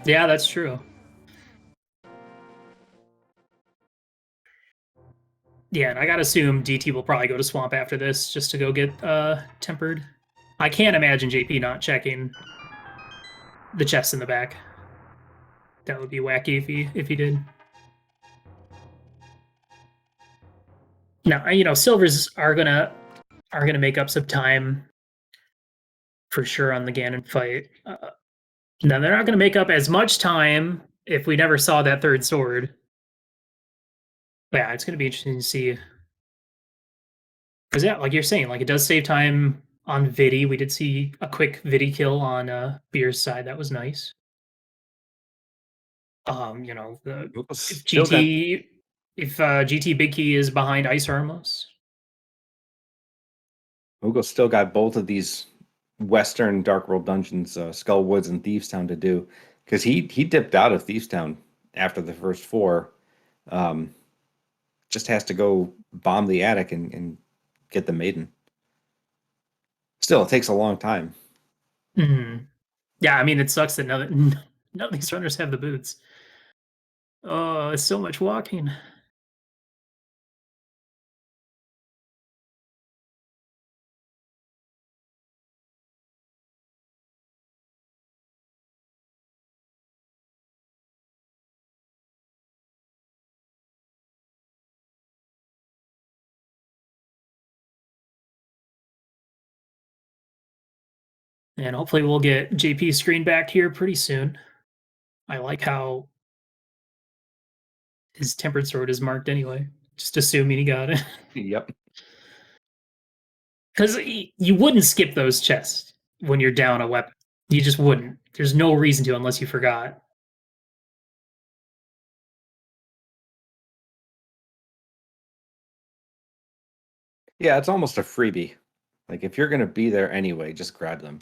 Yeah, that's true. Yeah, and I gotta assume DT will probably go to Swamp after this just to go get tempered. I can't imagine JP not checking the chest in the back. That would be wacky if he did. Now, silvers are gonna make up some time for sure on the Ganon fight. Now they're not gonna make up as much time if we never saw that third sword. But yeah, it's gonna be interesting to see. Because yeah, like you're saying, like it does save time on Vidi. We did see a quick Vidi kill on Beer's side. That was nice. The if GT Big Key is behind Ice Armos. Moogle's still got both of these Western Dark World dungeons, Skull Woods and Thieves Town, to do, because he dipped out of Thieves Town after the first 4. Just has to go bomb the attic and get the maiden. Still, it takes a long time. Mm-hmm. Yeah, I mean, it sucks that none of these runners have the boots. Oh, it's so much walking. And hopefully we'll get JP's screen back here pretty soon. I like how his tempered sword is marked anyway. Just assuming he got it. Yep. Because you wouldn't skip those chests when you're down a weapon. You just wouldn't. There's no reason to unless you forgot. Yeah, it's almost a freebie. Like, if you're going to be there anyway, just grab them.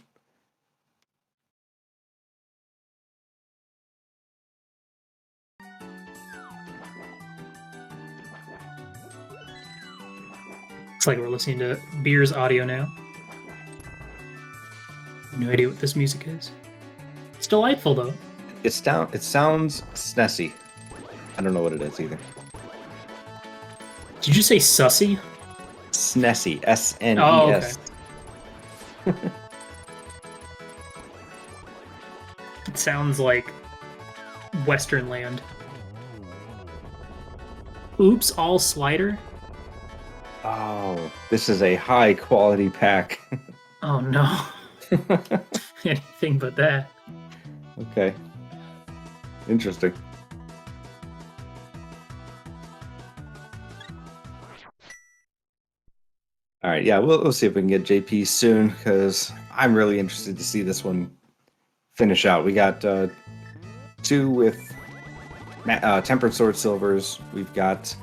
It's like we're listening to Beer's audio now. No idea what this music is. It's delightful, though. It sounds SNESy. I don't know what it is either. Did you say sussy? SNESy. SNES. Oh, okay. It sounds like Western land. Oops, all slider? Oh, this is a high quality pack. Oh no. Anything but that. Okay. Interesting. All right, yeah, we'll see if we can get JP soon, because I'm really interested to see this one finish out. We got 2 with Tempered Sword Silvers. We've got,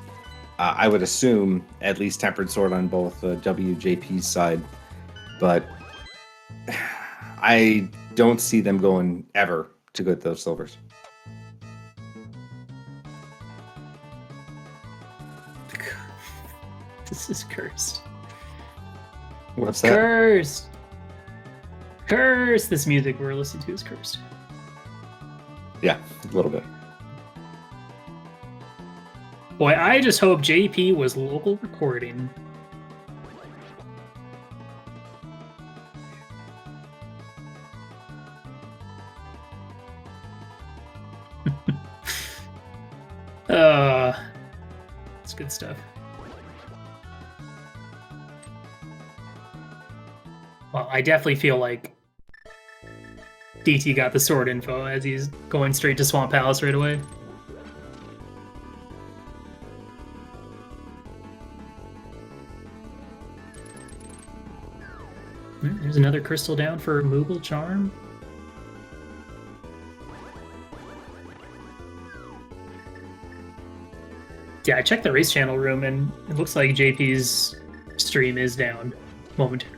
I would assume, at least Tempered Sword on both WJP's side, but I don't see them going ever to get those silvers. This is cursed. What's that? Cursed! Cursed! This music we're listening to is cursed. Yeah, a little bit. Boy, I just hope JP was local recording. It's good stuff. Well, I definitely feel like DT got the sword info as he's going straight to Swamp Palace right away. There's another crystal down for Moogle Charm. Yeah, I checked the race channel room and it looks like JP's stream is down momentarily.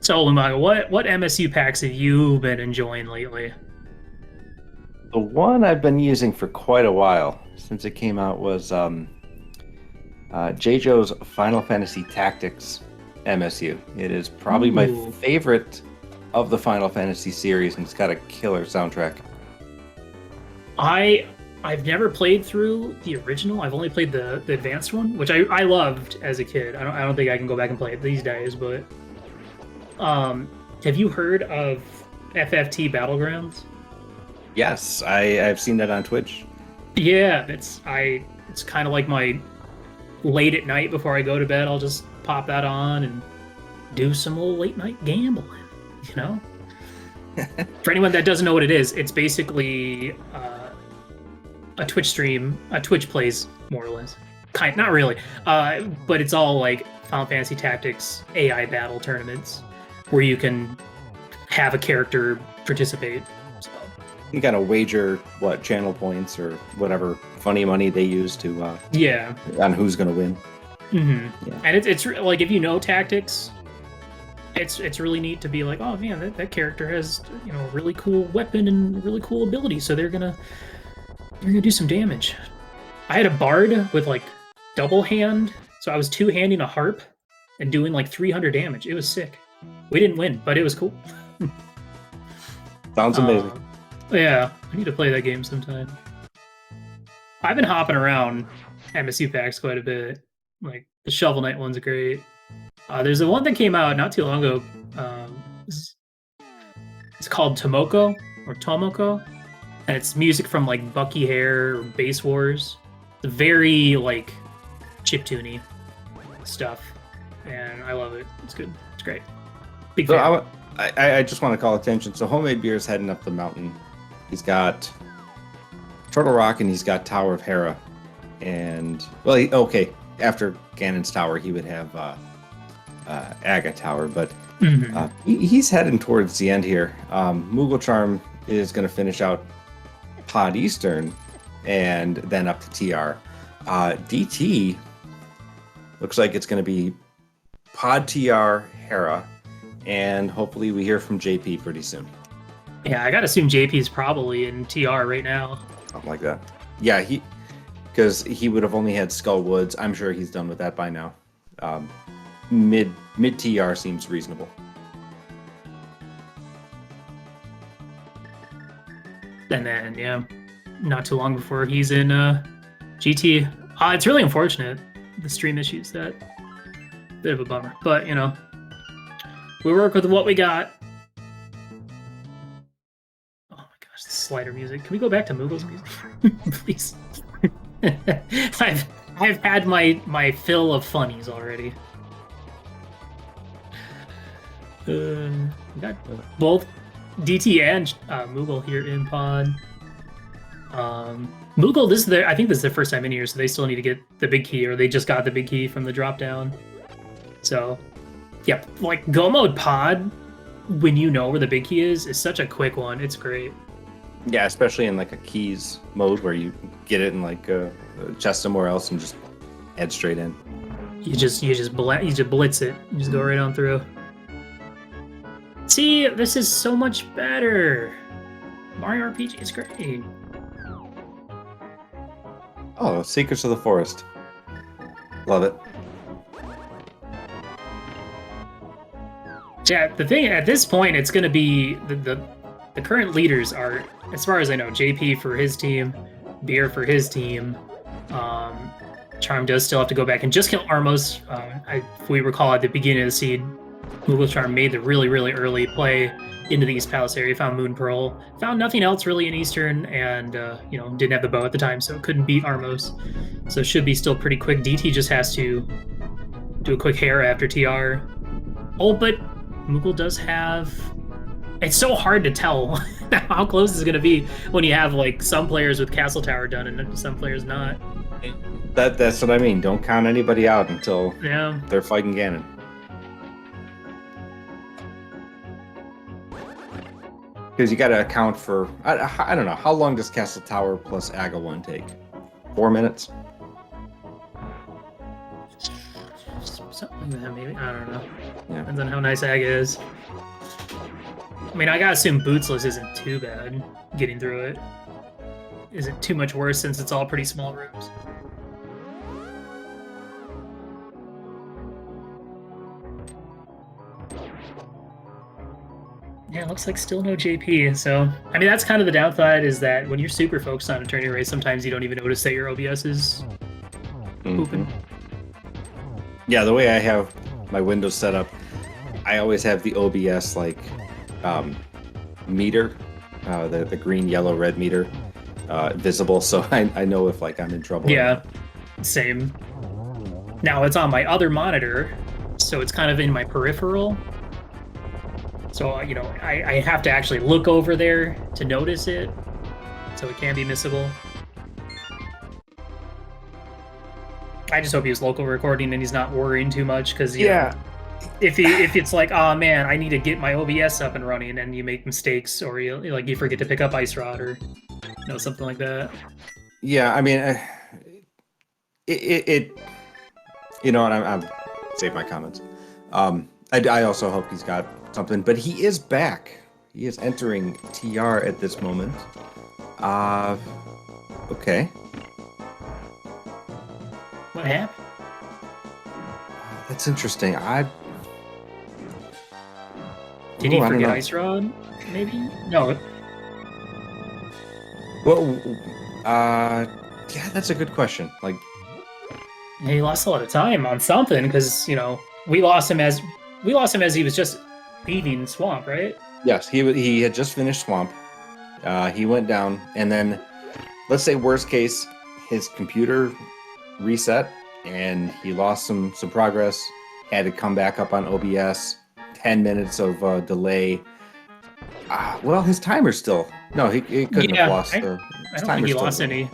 So, Lumaga, what MSU packs have you been enjoying lately? The one I've been using for quite a while, since it came out, was JJo's Final Fantasy Tactics MSU. It is probably my favorite of the Final Fantasy series, and it's got a killer soundtrack. I've never played through the original. I've only played the advanced one, which I loved as a kid. I don't think I can go back and play it these days, but have you heard of FFT Battlegrounds? Yes, I've seen that on Twitch. Yeah, it's kind of like my late at night before I go to bed. I'll just pop that on and do some little late night gambling, you know? For anyone that doesn't know what it is, it's basically a Twitch stream, a Twitch plays, more or less. Not really, but it's all like Final Fantasy Tactics AI battle tournaments where you can have a character participate. So. You gotta wager channel points or whatever funny money they use to on who's gonna win. Mm-hmm. Yeah. And it's like, if you know tactics, it's really neat to be like, oh man, that character has a really cool weapon and really cool ability, so they're gonna do some damage. I had a bard with like double hand, so I was two-handing a harp and doing like 300 damage. It was sick. We didn't win, but it was cool. Sounds amazing. Yeah, I need to play that game sometime. I've been hopping around MSU packs quite a bit. Like the Shovel Knight one's great. There's a one that came out not too long ago. It's called Tomoko or Tomoko, and it's music from like Bucky Hare or Base Wars. It's very like chiptune-y stuff, and I love it. It's good. It's great. Big fan. So I just want to call attention. So Homemade Beer is heading up the mountain. He's got Turtle Rock and he's got Tower of Hera. And, well, okay, after Ganon's Tower, he would have Aga Tower. But he's heading towards the end here. Moogle Charm is going to finish out Pod Eastern and then up to TR. DT looks like it's going to be Pod TR Hera. And hopefully we hear from JP pretty soon. Yeah, I gotta assume JP's probably in TR right now. Something like that. Yeah, because he would have only had Skull Woods. I'm sure he's done with that by now. Mid TR seems reasonable. And then, yeah, not too long before he's in GT. It's really unfortunate, the stream issues. That bit of a bummer, but you know, we work with what we got. Oh my gosh, the slider music. Can we go back to Moogle's music, please? I've had my fill of funnies already. We got both DT and Moogle here in Pod. Moogle, I think this is their first time in here, so they still need to get the big key, or they just got the big key from the drop down. So, yep, like Go Mode Pod, when you know where the big key is such a quick one. It's great. Yeah, especially in like a keys mode where you get it in like a chest somewhere else and just head straight in. You just blitz it. You just go right on through. See, this is so much better. Mario RPG is great. Oh, Secrets of the Forest. Love it. Yeah, the thing at this point, it's going to be the current leaders are, as far as I know, JP for his team, Beer for his team. Charm does still have to go back and just kill Armos. If we recall at the beginning of the seed, Moogle Charm made the really, really early play into the East Palace area, found Moon Pearl, found nothing else really in Eastern, and didn't have the bow at the time, so couldn't beat Armos. So it should be still pretty quick. DT just has to do a quick hair after TR. Oh, but Moogle does have... It's so hard to tell how close it's going to be when you have like some players with Castle Tower done and some players not. That's what I mean. Don't count anybody out until they're fighting Ganon. Because you got to account for... I don't know. How long does Castle Tower plus Aga 1 take? 4 minutes? Something like that, maybe. I don't know. Yeah. Depends on how nice Aga is. I mean, I gotta assume Bootsless isn't too bad getting through it. Isn't too much worse since it's all pretty small rooms. Yeah, it looks like still no JP. So, I mean, that's kind of the downside, is that when you're super focused on a tourney race, sometimes you don't even notice that your OBS is pooping. Yeah, the way I have my Windows set up, I always have the OBS like meter, the green, yellow, red meter visible, so I know if like I'm in trouble. Yeah, same. Now it's on my other monitor, so it's kind of in my peripheral. So I have to actually look over there to notice it, so it can be missable. I just hope he was local recording and he's not worrying too much, because if it's like, oh man, I need to get my OBS up and running, and you make mistakes, or you forget to pick up Ice Rod, or something like that. Yeah, I mean, and I'm save my comments. I also hope he's got something, but he is back. He is entering TR at this moment. Okay. What happened? That's interesting. Did he forget Ice Rod? Maybe? No. Well, yeah, that's a good question. Like, He lost a lot of time on something because we lost him as he was just leaving Swamp, right? Yes, he had just finished Swamp. He went down, and then let's say worst case, his computer reset, and he lost some progress. Had to come back up on OBS. 10 minutes of delay. Well, his timer's still. No, he couldn't have lost. I His don't think timer's he still lost going. any.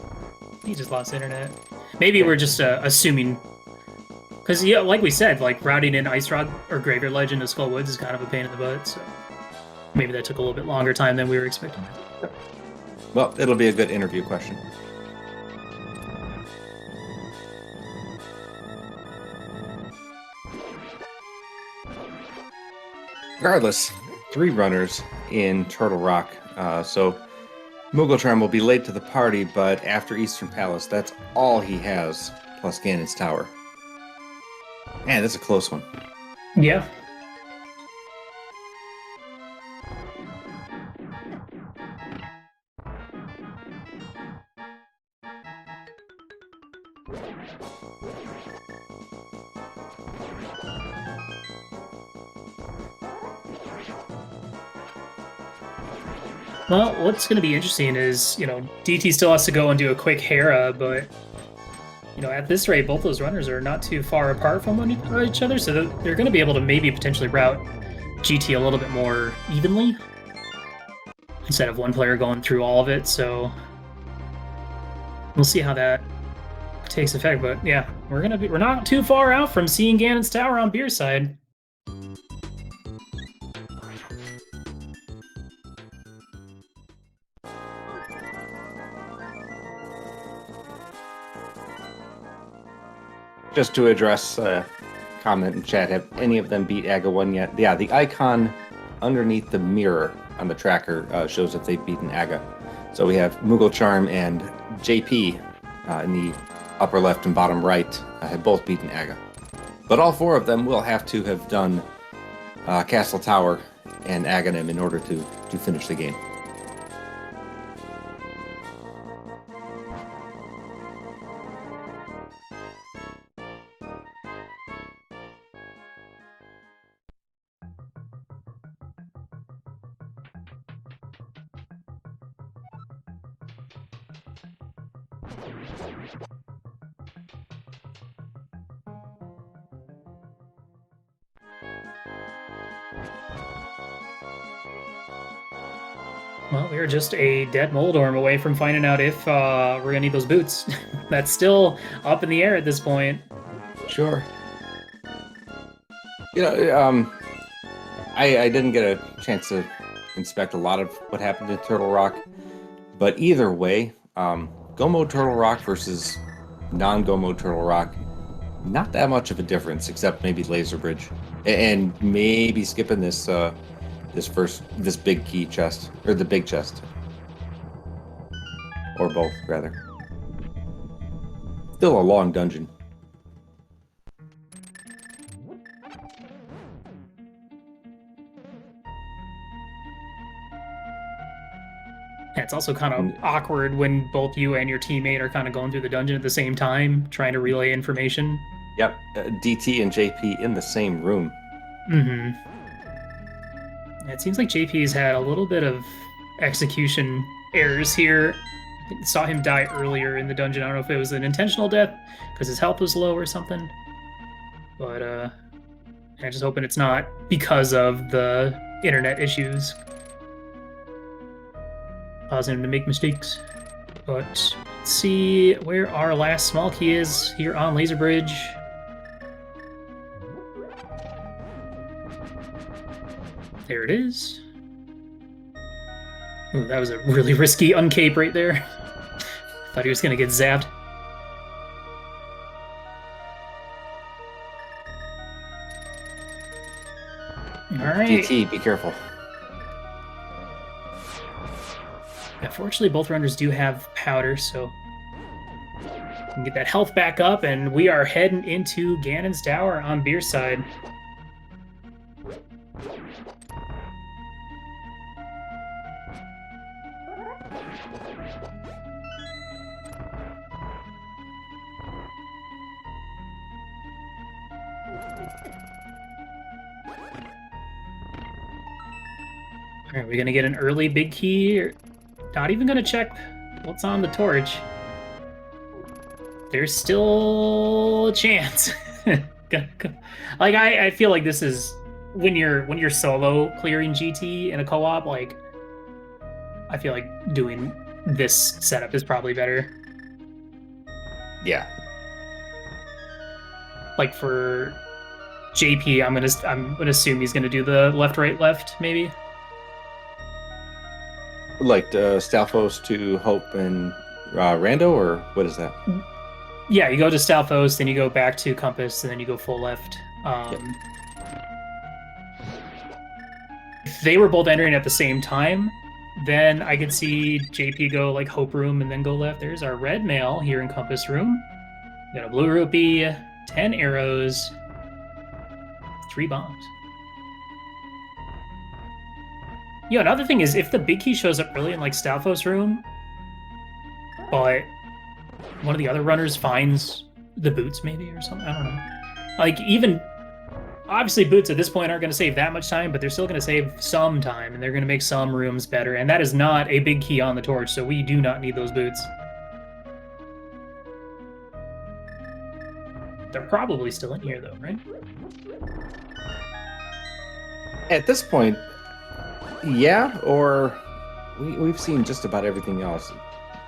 He just lost internet. Maybe we're just assuming. Because, yeah, like we said, like routing in Ice Rod or Graveyard Legend to Skull Woods is kind of a pain in the butt, so maybe that took a little bit longer time than we were expecting. Well, it'll be a good interview question. Regardless, 3 runners in Turtle Rock. So Moogle will be late to the party, but after Eastern Palace, that's all he has, plus Ganon's Tower. Man, that's a close one. Yeah. Well, what's going to be interesting is, DT still has to go and do a quick Hera, but, at this rate, both those runners are not too far apart from each other, so they're going to be able to maybe potentially route GT a little bit more evenly instead of one player going through all of it, so we'll see how that takes effect, but yeah, we're not too far out from seeing Ganon's Tower on Beer side. Just to address comment in chat, have any of them beat Aga 1 yet? Yeah, the icon underneath the mirror on the tracker shows that they've beaten Aga. So we have Moogle Charm and JP in the upper left and bottom right have both beaten Aga. But all 4 of them will have to have done Castle Tower and Aghanim in order to finish the game. Well, we are just a dead Moldorm away from finding out if we're going to need those boots. That's still up in the air at this point. Sure. I didn't get a chance to inspect a lot of what happened in Turtle Rock, but either way, Go Mode Turtle Rock versus non-Go Mode Turtle Rock, not that much of a difference, except maybe Laser Bridge, and maybe skipping this big key chest, or the big chest, or both rather. Still a long dungeon. Yeah, it's also kind of awkward when both you and your teammate are kind of going through the dungeon at the same time, trying to relay information. Yep, DT and JP in the same room. Mm-hmm. It seems like JP's had a little bit of execution errors here. I saw him die earlier in the dungeon. I don't know if it was an intentional death because his health was low or something. But I'm just hoping it's not because of the internet issues causing him to make mistakes. But let's see where our last small key is here on Laser Bridge. There it is. Ooh, that was a really risky uncape right there. Thought he was going to get zapped. All right. DT, be careful. Fortunately, both runners do have powder, so we can get that health back up, and we are heading into Ganon's Tower on Beer side. All right, we're gonna get an early big key. Or not even gonna check what's on the torch. There's still a chance. Like I feel like this is when you're solo clearing GT in a co-op. Like I feel like doing this setup is probably better. Yeah. Like for JP, I'm gonna assume he's gonna do the left, right, left, maybe. Like Stalfos to Hope and Rando, or what is that? Yeah, you go to Stalfos, then you go back to Compass, and then you go full left. If they were both entering at the same time, then I could see JP go like Hope Room and then go left. There's our red mail here in Compass Room. We got a blue rupee, 10 arrows, 3 bombs. Yeah, another thing is if the big key shows up early in like Stalfos Room, but one of the other runners finds the boots maybe or something, I don't know. Like even obviously boots at this point aren't going to save that much time, but they're still going to save some time and they're going to make some rooms better. And that is not a big key on the torch, so we do not need those boots. They're probably still in here though, right? At this point, yeah, or we've seen just about everything else.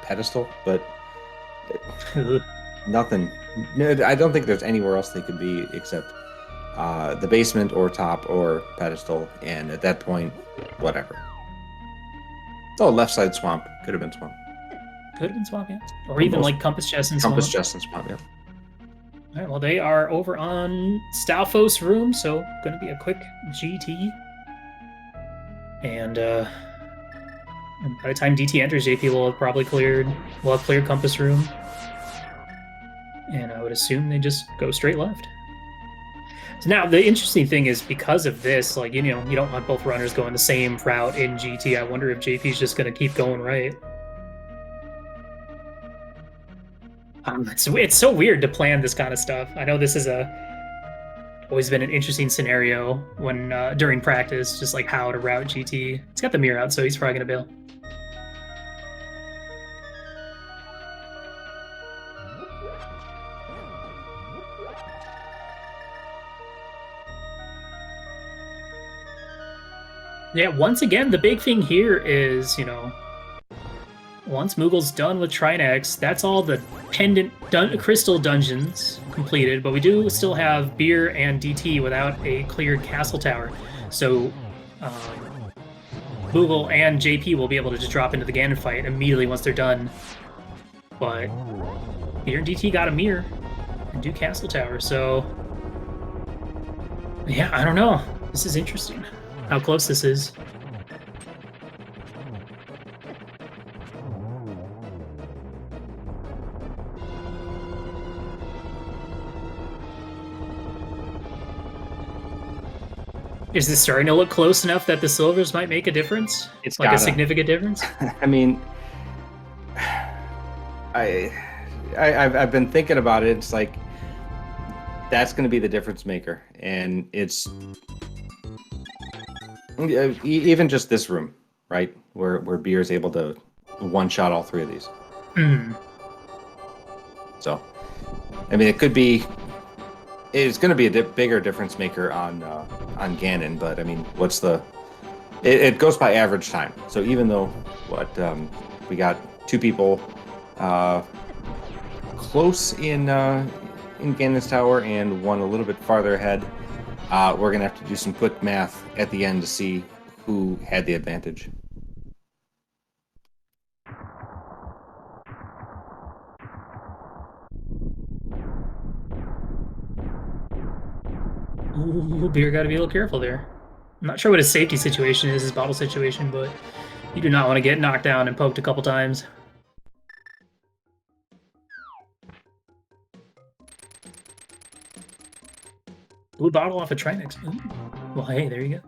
Pedestal, but nothing. No, I don't think there's anywhere else they could be except the basement or top or pedestal, and at that point, whatever. Oh, left side swamp. Could have been swamp. Could have been swamp, yeah. Or even like Compass Chest and swamp. Compass Chest and swamp, yeah. All right, well, they are over on Stalfos Room, so going to be a quick GT. And by the time DT enters, JP will have probably cleared Compass Room. And I would assume they just go straight left. So now, the interesting thing is, because of this, like, you know, you don't want both runners going the same route in GT. I wonder if JP's just going to keep going right. It's so weird to plan this kind of stuff. I know this is always been an interesting scenario when during practice, just like how to route GT. It's got the mirror out, so he's probably gonna bail. Yeah, once again, the big thing here is, you know, once Moogle's done with Trinex, that's all the pendant crystal dungeons completed, but we do still have Beer and DT without a cleared castle tower. So Moogle and JP will be able to just drop into the Ganon fight immediately once they're done. But Beer and DT got a mirror and do castle tower, so yeah, I don't know. This is interesting, how close this is. Is this starting to look close enough that the silvers might make a difference? It's like gotta. A significant difference? I mean, I've been thinking about it. It's like that's going to be the difference maker, and it's even just this room, right, where Beer is able to one-shot all 3 of these. So, I mean, it could be. It's going to be a bigger difference maker on Ganon, but I mean, what's the? It goes by average time. So even though we got 2 people close in Ganon's tower and one a little bit farther ahead, we're gonna have to do some quick math at the end to see who had the advantage. Ooh, Beer got to be a little careful there. I'm not sure what his safety situation is, his bottle situation, but you do not want to get knocked down and poked a couple times. Blue bottle off a Trinex. Ooh. Well, hey, there you go.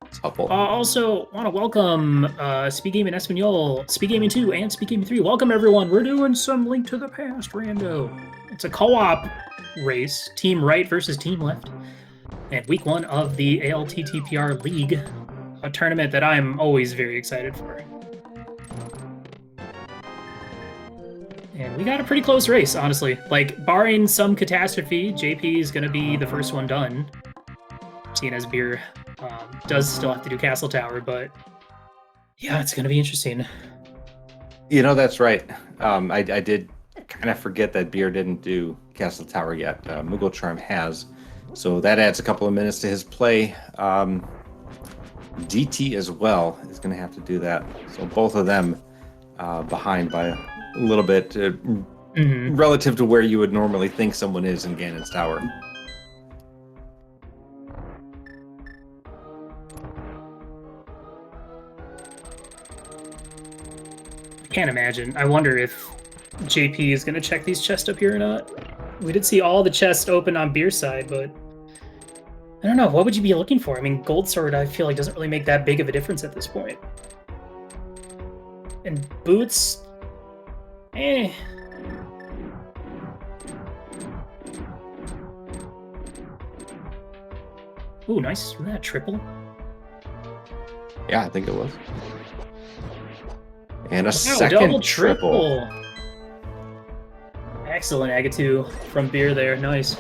It's helpful. Also, want to welcome SpeedGaming Espanol, SpeedGaming 2, and SpeedGaming 3. Welcome, everyone. We're doing some Link to the Past rando. it's a co-op race, Team Right versus Team Left, and week 1 of the ALTTPR League, a tournament that I'm always very excited for. And we got a pretty close race, honestly. Like, barring some catastrophe, JP is going to be the first one done. Seeing as Beer does still have to do Castle Tower, but yeah, it's going to be interesting. You know, that's right. I did kind of forget that Beer didn't do Castle Tower yet. Moogle Charm has. So that adds a couple of minutes to his play. DT as well is going to have to do that. So both of them behind by a little bit relative to where you would normally think someone is in Ganon's Tower. I can't imagine. I wonder if JP is going to check these chests up here or not. We did see all the chests open on Beer's side, but I don't know. What would you be looking for? I mean, Gold Sword, I feel like, doesn't really make that big of a difference at this point. And Boots, eh. Ooh, nice. Wasn't that triple? Yeah, I think it was. And a Wow, second double triple. Excellent Agatu from Beer there. Nice.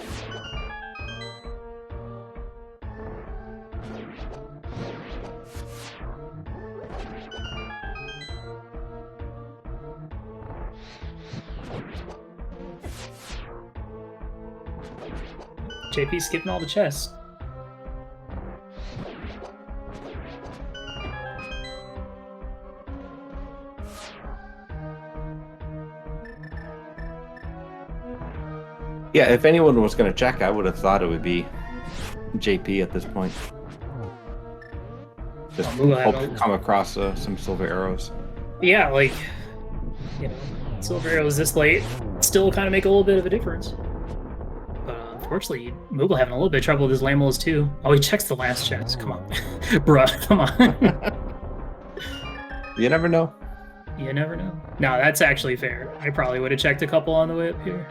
JP skipping all the chests. Yeah, if anyone was going to check, I would have thought it would be JP at this point. Just hope to come across some silver arrows. Yeah, like, you know, silver arrows this late still kind of make a little bit of a difference. But unfortunately, Moogle having a little bit of trouble with his Lamels too. Oh, he checks the last chest. Come on. Bruh, come on. You never know. You never know. No, that's actually fair. I probably would have checked a couple on the way up here.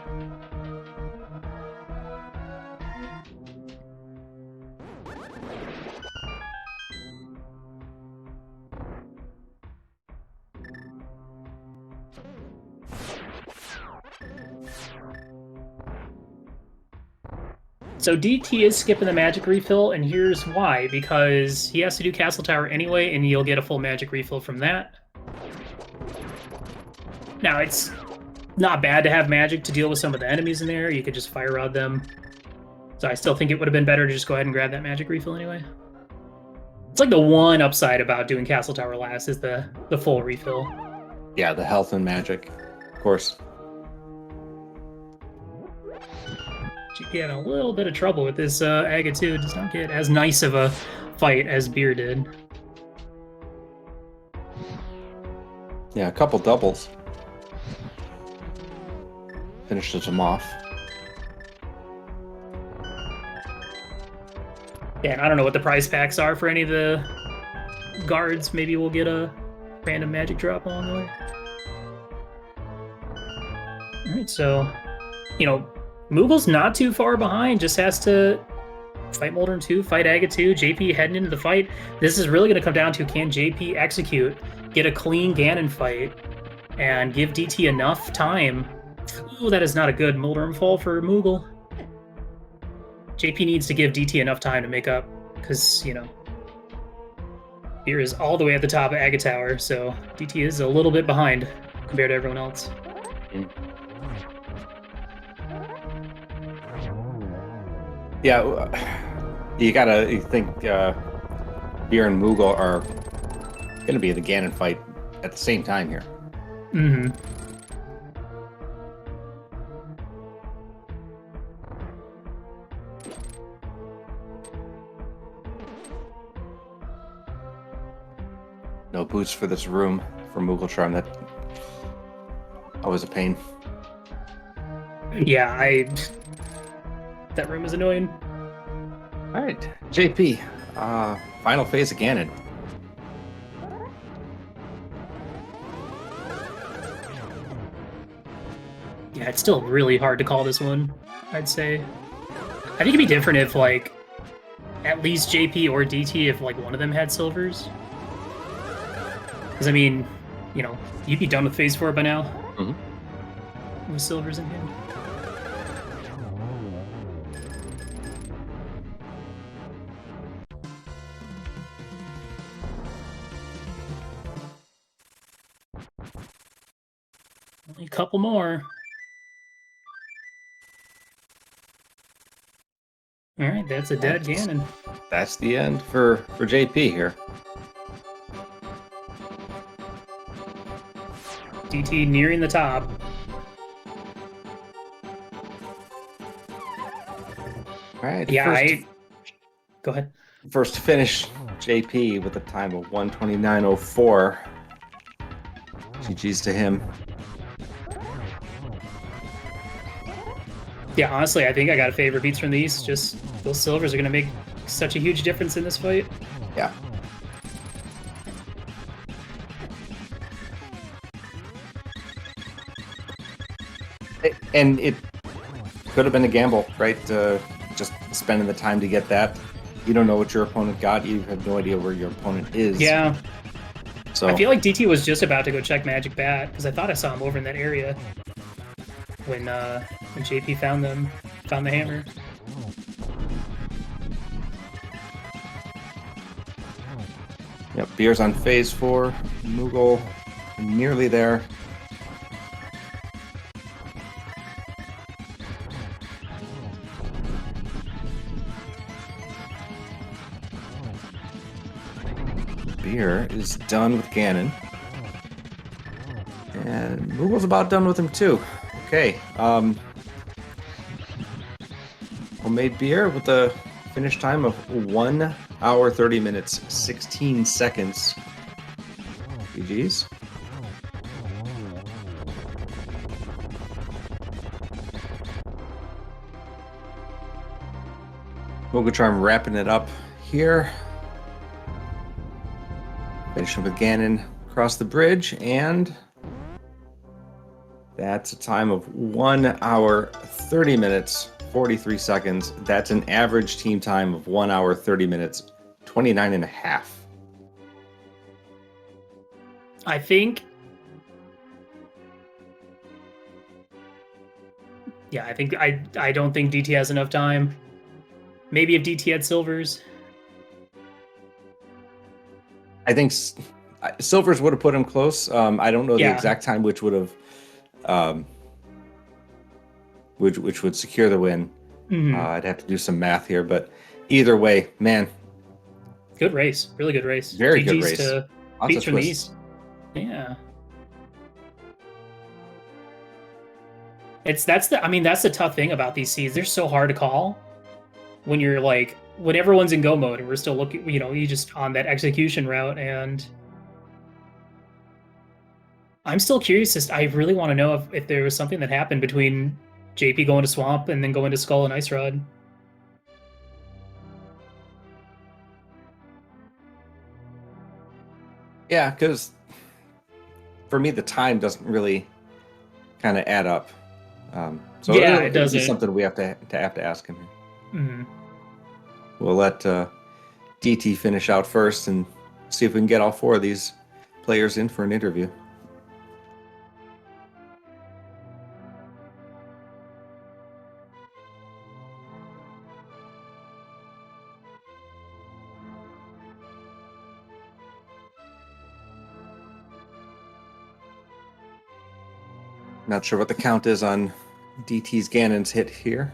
So DT is skipping the magic refill, and here's why. Because he has to do Castle Tower anyway, and you'll get a full magic refill from that. Now, it's not bad to have magic to deal with some of the enemies in there. You could just fire rod them. So I still think it would have been better to just go ahead and grab that magic refill anyway. It's like the one upside about doing Castle Tower last is the full refill. Yeah, the health and magic, of course. GP had a little bit of trouble with this Agatu. It does not get as nice of a fight as Beer did. Yeah, a couple doubles. Finishes them off. Yeah, and I don't know what the prize packs are for any of the guards. Maybe we'll get a random magic drop along the way. Alright, so, you know, Moogle's not too far behind, just has to fight Moldrum 2, fight Agatu, JP heading into the fight. This is really going to come down to, can JP execute, get a clean Ganon fight, and give DT enough time. Ooh, that is not a good Moldrum fall for Moogle. JP needs to give DT enough time to make up, because, you know, Beer is all the way at the top of Agatower, so DT is a little bit behind compared to everyone else. Yeah, you think Beer and Moogle are going to be in the Ganon fight at the same time here. Mm-hmm. No boots for this room for Moogle Charm. That always a pain. Yeah, that room is annoying. All right, JP, final phase of Ganon. Yeah, Yeah, it's still really hard to call this one, I'd say. I think it'd be different if, like, at least JP or DT, if, like, one of them had silvers. Because, I mean, you know, you'd be done with Phase 4 by now. Mm-hmm. With silvers in hand. Only a couple more. All right, that's a dead Ganon. That's the end for JP here. DT nearing the top. All right. Yeah, go ahead. First to finish, JP with a time of 1:29.04. GG's to him. Yeah, honestly, I think I got to favor beats from these. Just those silvers are going to make such a huge difference in this fight. Yeah. And it could have been a gamble, right? Just spending the time to get that. You don't know what your opponent got. You have no idea where your opponent is. Yeah. So I feel like DT was just about to go check Magic Bat because I thought I saw him over in that area when JP found the hammer. Yep, Beer's on Phase 4. Moogle nearly there. Beer is done with Ganon. And Moogle's about done with him too. Okay. Homemade Beer with a finish time of 1 hour, 30 minutes, 16 seconds. GG's. Moogle wrapping it up here. Finishing with Ganon across the bridge, and that's a time of 1 hour, 30 minutes, 43 seconds. That's an average team time of 1 hour, 30 minutes, 29 and a half. I think... Yeah, I don't think DT has enough time. Maybe if DT had silvers. I think silvers would have put him close. I don't know the Yeah. exact time which would have, which would secure the win. Mhm. I'd have to do some math here, but either way, man, Good race. Really good race. very good GG's race. to Lots beats of from twists. these. Yeah. That's the tough thing about these seeds. They're so hard to call when you're like when everyone's in go mode and we're still looking, you just on that execution route. And I'm still curious. I really want to know if there was something that happened between JP going to Swamp and then going to Skull and Ice Rod. Yeah, because for me, the time doesn't really kind of add up. So Yeah, it it'll be doesn't. something we have to ask him. Mhm. We'll let DT finish out first and see if we can get all four of these players in for an interview. Not sure what the count is on DT's Ganon's hit here.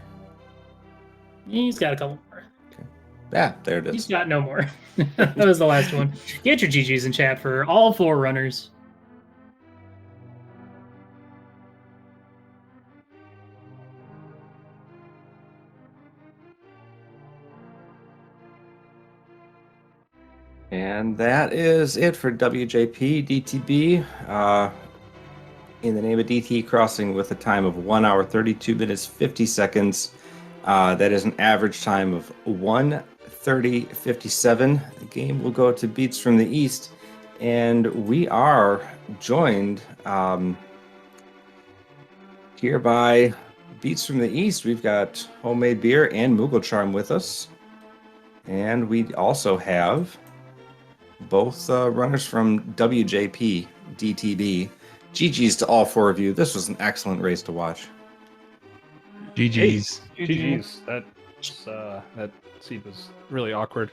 He's got a couple more. Yeah, there it He's is. got no more. That was the last one. Get your GGs in chat for all four runners. And that is it for WJPDTB. In the name of DT crossing with a time of 1 hour, 32 minutes, 50 seconds. That is an average time of 1:30:57. The game will go to Beats from the East. And we are joined Here by Beats from the East, we've got Homemade Beer and Moogle Charm with us. And we also have both runners from WJPDTB. GG's to all four of you. This was an excellent race to watch. GG's. Hey, GG's. That seat was really awkward.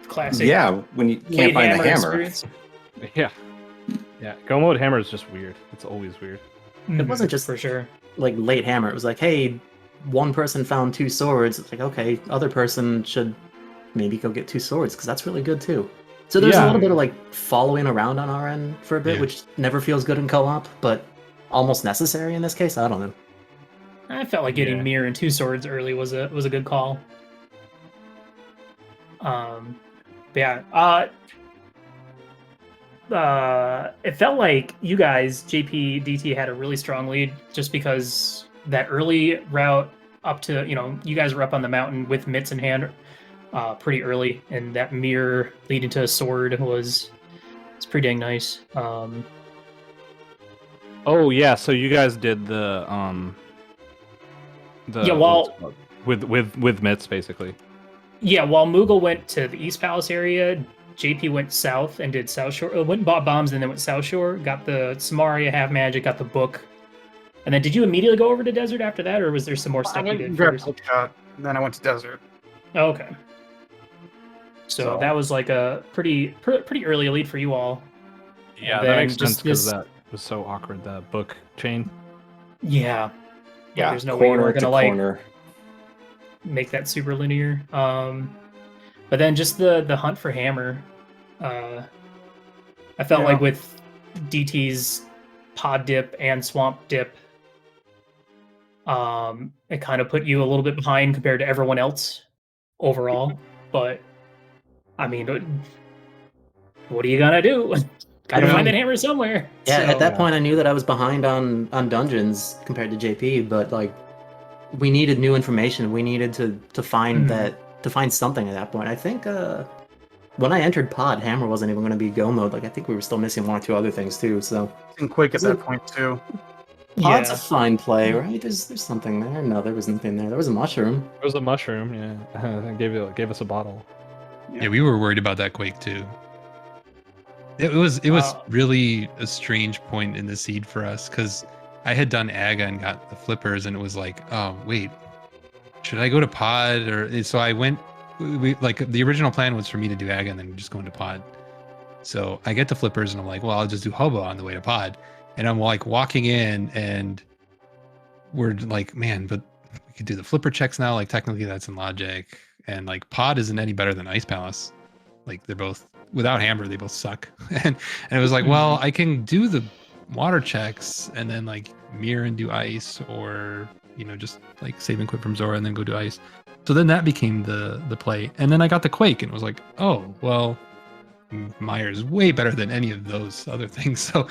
Classic. Yeah, when you can't late find the hammer. experience. Yeah. Go mode hammer is just weird. It's always weird. It wasn't just for sure. like late hammer. It was like, hey, one person found 2 swords. It's like, okay, other person should maybe go get 2 swords because that's really good too. So there's a Yeah. little bit of like following around on our end for a bit, Yeah. which never feels good in co-op, but almost necessary in this case. I don't know. I felt like getting Yeah. Mirror and 2 swords early was a good call. But yeah. It felt like you guys, JPDT, had a really strong lead just because that early route up to, you guys were up on the mountain with mitts in hand pretty early, and that mirror leading to a sword it's pretty dang nice. Oh yeah, so you guys did the Yeah, well- with mitts basically. Yeah, while Moogle went to the East Palace area, JP went south and did South Shore. Went and bought bombs and then went South Shore. Got the Samaria half magic. Got the book. And then, did you immediately go over to desert after that, or was there some more I stuff you went did and grabbed first? Hook Shot, and then I went to Desert. Oh, okay. So that was like a pretty early lead for you all. Yeah, And that then makes sense just because this- that was so awkward. The book chain. Yeah. Yeah, There's no way you Corner were to gonna like corner. make that super linear. But then just the hunt for hammer. I felt Yeah. like with DT's pod dip and swamp dip, it kind of put you a little bit behind compared to everyone else overall. But I mean, what are you gonna do? Gotta I find mean- that hammer somewhere. Yeah, So- at that point I knew that I was behind on dungeons compared to JP, but like we needed new information. We needed to find to find something at that point. I think when I entered pod, hammer wasn't even going to be go mode. Like I think we were still missing 1 or 2 other things too. So And Quake at that point too. pod's a Yeah. fine play, right? There's something there. No, there was nothing there. There was a mushroom. It was a mushroom. Yeah, gave us a bottle. Yeah, we were worried about that Quake too. It was really a strange point in the seed for us because I had done AGA and got the flippers, and it was like, oh wait, should I go to pod? Or so I went. Like the original plan was for me to do AGA and then just go into pod. So I get the flippers and I'm like, well, I'll just do hobo on the way to pod. And I'm like walking in and we're like, man, but we could do the flipper checks now. Like technically that's in logic. And like pod isn't any better than Ice Palace. Like they're both without hammer, they both suck. and it was like, well, I can do the water checks and then like mirror and do ice, or just like save and quit from Zora and then go do ice. So then that became the play. And then I got the Quake and it was like, oh, well, Myers way better than any of those other things. So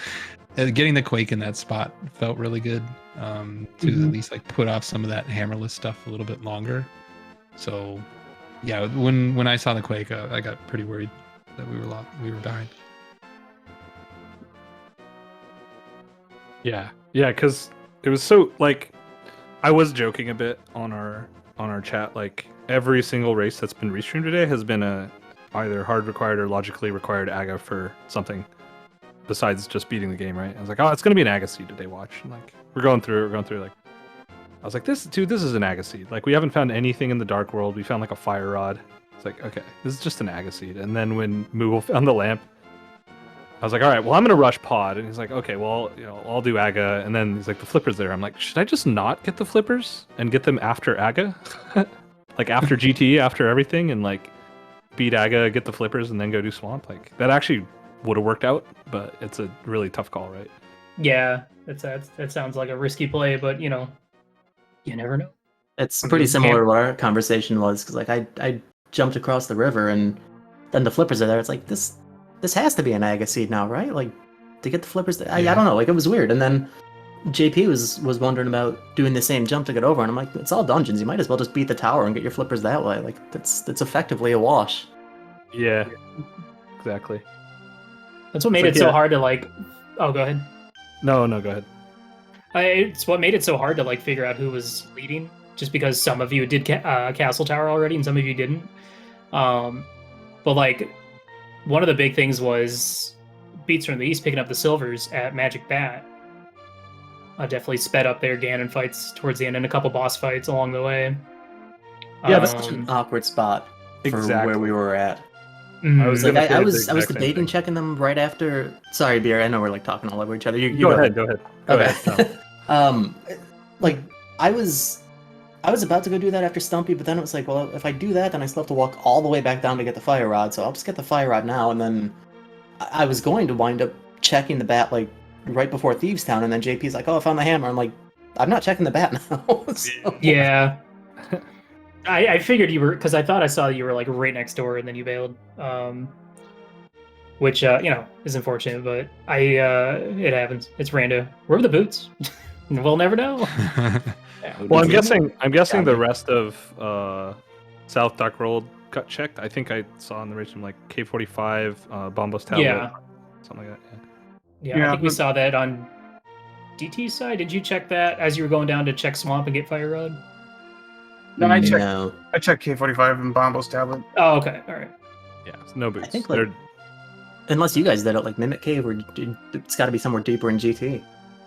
getting the Quake in that spot felt really good to at least like put off some of that hammerless stuff a little bit longer. So yeah, when I saw the Quake, I got pretty worried that we were behind. Yeah, because it was so like I was joking a bit on our chat. Like every single race that's been restreamed today has been a either hard required or logically required AGA for something besides just beating the game, right? I was like, oh, it's gonna be an AGA seed today. Watch, and like we're going through. Like I was like, this is an AGA seed. Like we haven't found anything in the dark world. We found like a fire rod. It's like, okay, this is just an AGA seed. And then when Moogle found the lamp, I was like, all right, well, I'm gonna rush pod. And he's like, okay, well, I'll do AGA. And then he's like, the flipper's there. I'm like, should I just not get the flippers and get them after AGA? Like after GT, after everything, and like beat AGA, get the flippers, and then go do swamp? Like that actually would have worked out, but it's a really tough call, right? Yeah, that sounds like a risky play, but you never know. It's pretty similar to what our conversation was because like I jumped across the river and then the flippers are there. It's like this has to be an AGA seed now, right? Like to get the flippers. I don't know. Like it was weird. And then JP was wondering about doing the same jump to get over, and I'm like, it's all dungeons. You might as well just beat the tower and get your flippers that way. Like that's effectively a wash. Yeah, exactly. That's what made like, it so yeah. hard to like. Oh, go ahead. No, go ahead. It's what made it so hard to like figure out who was leading, just because some of you did Castle Tower already and some of you didn't. But like one of the big things was Beats from the East picking up the silvers at Magic Bat. Definitely sped up their Ganon fights towards the end and a couple boss fights along the way. Yeah, that's such an awkward spot for Exactly. where we were at. I was Like gonna say I the was exact same debating thing. checking them right after. Sorry, Beer. I know we're like talking all over each other. You Go ahead. Go ahead. Go Okay. ahead. Like I was about to go do that after Stumpy, but then it was like, well, if I do that, then I still have to walk all the way back down to get the fire rod. So I'll just get the fire rod now, and then I was going to wind up checking the bat like right before Thieves Town, and then JP's like, "Oh, I found the hammer." I'm like, "I'm not checking the bat now." So- Yeah. I figured you were, because I thought I saw you were like right next door and then you bailed. Which is unfortunate, but it happens. It's rando. Where were the boots? We'll never know. Well, I'm guessing the rest of South Dark World got checked. I think I saw in the race from like K45, Bombos Tower, Yeah. something like that. Yeah, Yeah, I think we but- saw that on DT's side. Did you check that as you were going down to check Swamp and get Fire Rod? No, I checked. No. I checked K45 and Bombo's tablet. Oh, okay. All right. Yeah, no boots. I think, like, They're- Unless you guys did it like Mimic Cave, or it's got to be somewhere deeper in GT.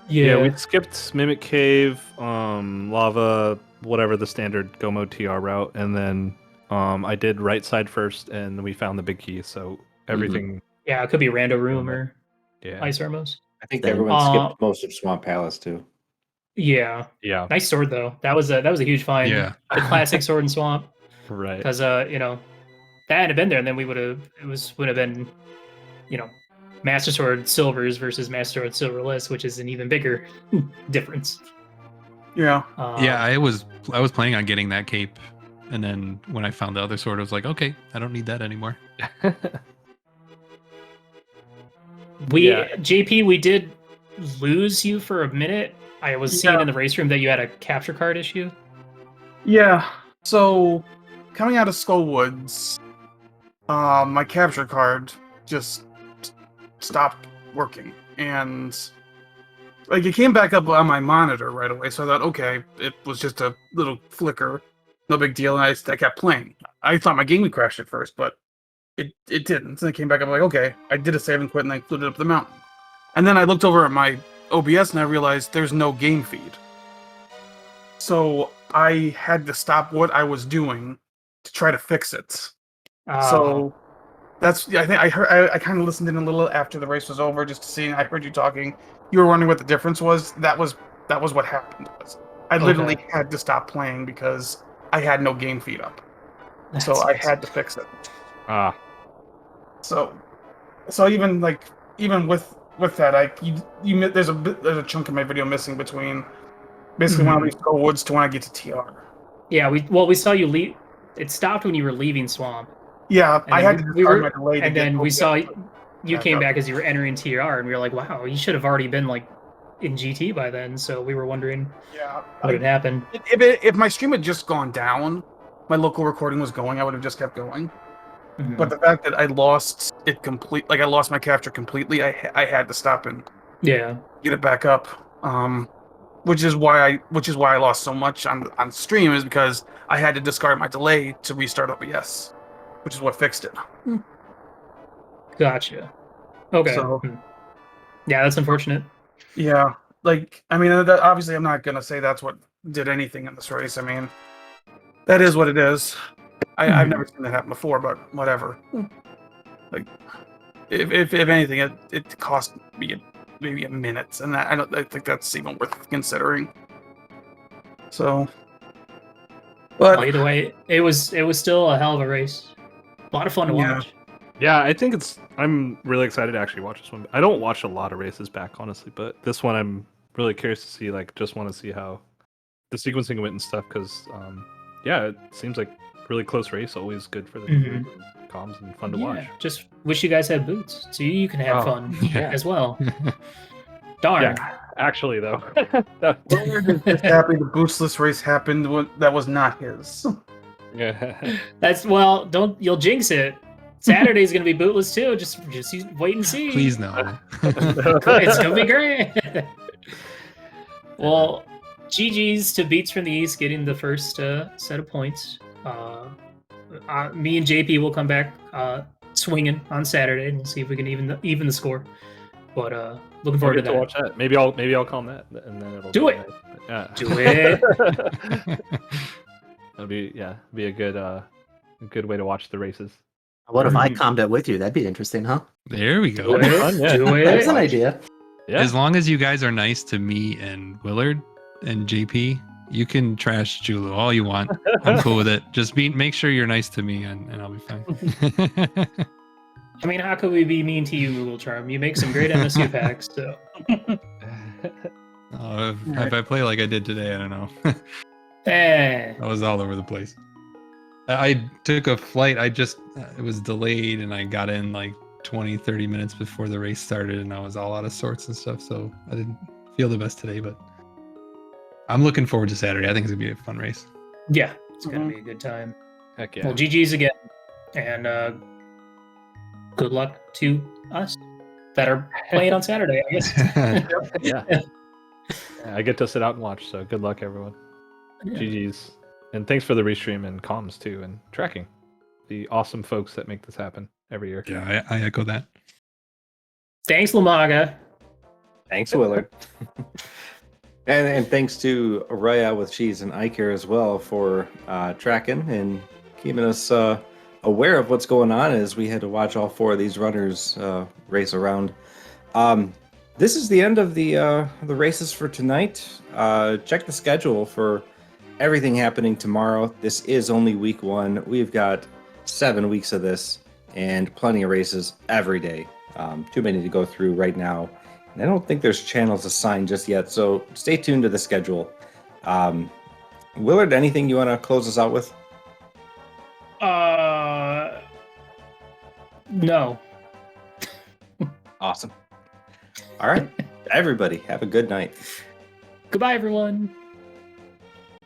yeah, we skipped Mimic Cave, Lava, whatever the standard Go Mode TR route, and then I did right side first, and we found the big key. So everything, Yeah, it could be Rando Room or yeah, Ice Armos. I think Then- everyone skipped most of Swamp Palace too. Yeah. yeah, Nice sword, though. That was a huge find. Yeah. The classic sword and swamp. right. Because, that had been there, and then would have been, Master Sword Silvers versus Master Sword Silverless, which is an even bigger difference. Yeah. Yeah, I was planning on getting that cape, and then when I found the other sword, I was like, okay, I don't need that anymore. JP, we did lose you for a minute. I was seeing in the race room that you had a capture card issue. Yeah. So, coming out of Skullwoods, my capture card just stopped working, and like it came back up on my monitor right away. So I thought, okay, it was just a little flicker, no big deal. And I kept playing. I thought my game would crash at first, but it didn't. So it came back up like, okay, I did a save and quit, and I flew it up the mountain. And then I looked over at my OBS and I realized there's no game feed. So I had to stop what I was doing to try to fix it. So that's, I think I kind of listened in a little after the race was over just to see. I heard you talking. You were wondering what the difference was. That was what happened. I literally had to stop playing because I had no game feed up. So I had to fix it. So even with that, there's a chunk of my video missing between basically when I leave Skullwoods to when I get to TR. Yeah, we saw you leave. It stopped when you were leaving Swamp. Yeah, And I then had to we discard were- my delay. And then we saw you back came up. back as you were entering TR, and we were like, wow, you should have already been like in GT by then. So we were wondering Yeah, what had happened. if my stream had just gone down, my local recording was going, I would have just kept going. Mhm. But the fact that I lost it I lost my capture completely, I had to stop and Yeah. get it back up. Which is why I lost so much on stream, is because I had to discard my delay to restart OBS, which is what fixed it. Gotcha. Okay. So- Yeah, that's unfortunate. Yeah, like I mean, obviously I'm not gonna say that's what did anything in this race. I mean, that is what it is. I've never seen that happen before, but whatever. Like, if anything, it cost me maybe a minute, and I think that's even worth considering. So, but Well, either way, it was still a hell of a race. A lot of fun to Yeah. watch. Yeah, I think I'm really excited to actually watch this one. I don't watch a lot of races back, honestly, but this one I'm really curious to see. Like, just want to see how the sequencing went and stuff. Because, yeah, it seems like really close race. Always good for the comms and fun to watch. Just wish you guys had boots so you can have Oh, fun yeah. as well. Darn. Yeah, actually though, just happy the bootsless race happened. That was not his. yeah. That's you'll jinx it. Saturday's gonna be bootless too. Just wait and see. Please no. It's gonna be great. Well, GG's to Beats from the East getting the first set of points. Me and JP will come back swinging on Saturday and see if we can even the score. But looking forward to that. Watch that. Maybe I'll call that, and then it'll Do be it. Nice. Yeah. Do it. It'll be a good way to watch the races. What if I calmed it with you? That'd be interesting, huh? There we go. Do it. fun, yeah. Do That's it. an idea. Yeah. As long as you guys are nice to me and Willard and JP, you can trash Julu all you want. I'm cool with it. Just make sure you're nice to me, and I'll be fine. I mean, how could we be mean to you, Google Charm? You make some great MSU packs, so. If I play like I did today, I don't know. Eh. I was all over the place. I took a flight. It was delayed, and I got in like 20-30 minutes before the race started, and I was all out of sorts and stuff, so I didn't feel the best today, but I'm looking forward to Saturday. I think it's gonna be a fun race. Yeah, it's gonna be a good time. Heck yeah. Well, GG's again, and good luck to us that are playing on Saturday, I guess. Yeah. I get to sit out and watch, so good luck, everyone. Yeah. GG's. And thanks for the restream and comms, too, and tracking. The awesome folks that make this happen every year. Yeah, I echo that. Thanks, Lamaga. Thanks, Willard. and thanks to Araya with Cheese and Ike here as well for tracking and keeping us aware of what's going on as we had to watch all four of these runners race around. This is the end of the races for tonight. Check the schedule for everything happening tomorrow. This is only week 1. We've got 7 weeks of this and plenty of races every day. Too many to go through right now. And I don't think there's channels assigned just yet, so stay tuned to the schedule. Willard, anything you want to close us out with? No. Awesome. All right. Everybody, have a good night. Goodbye, everyone.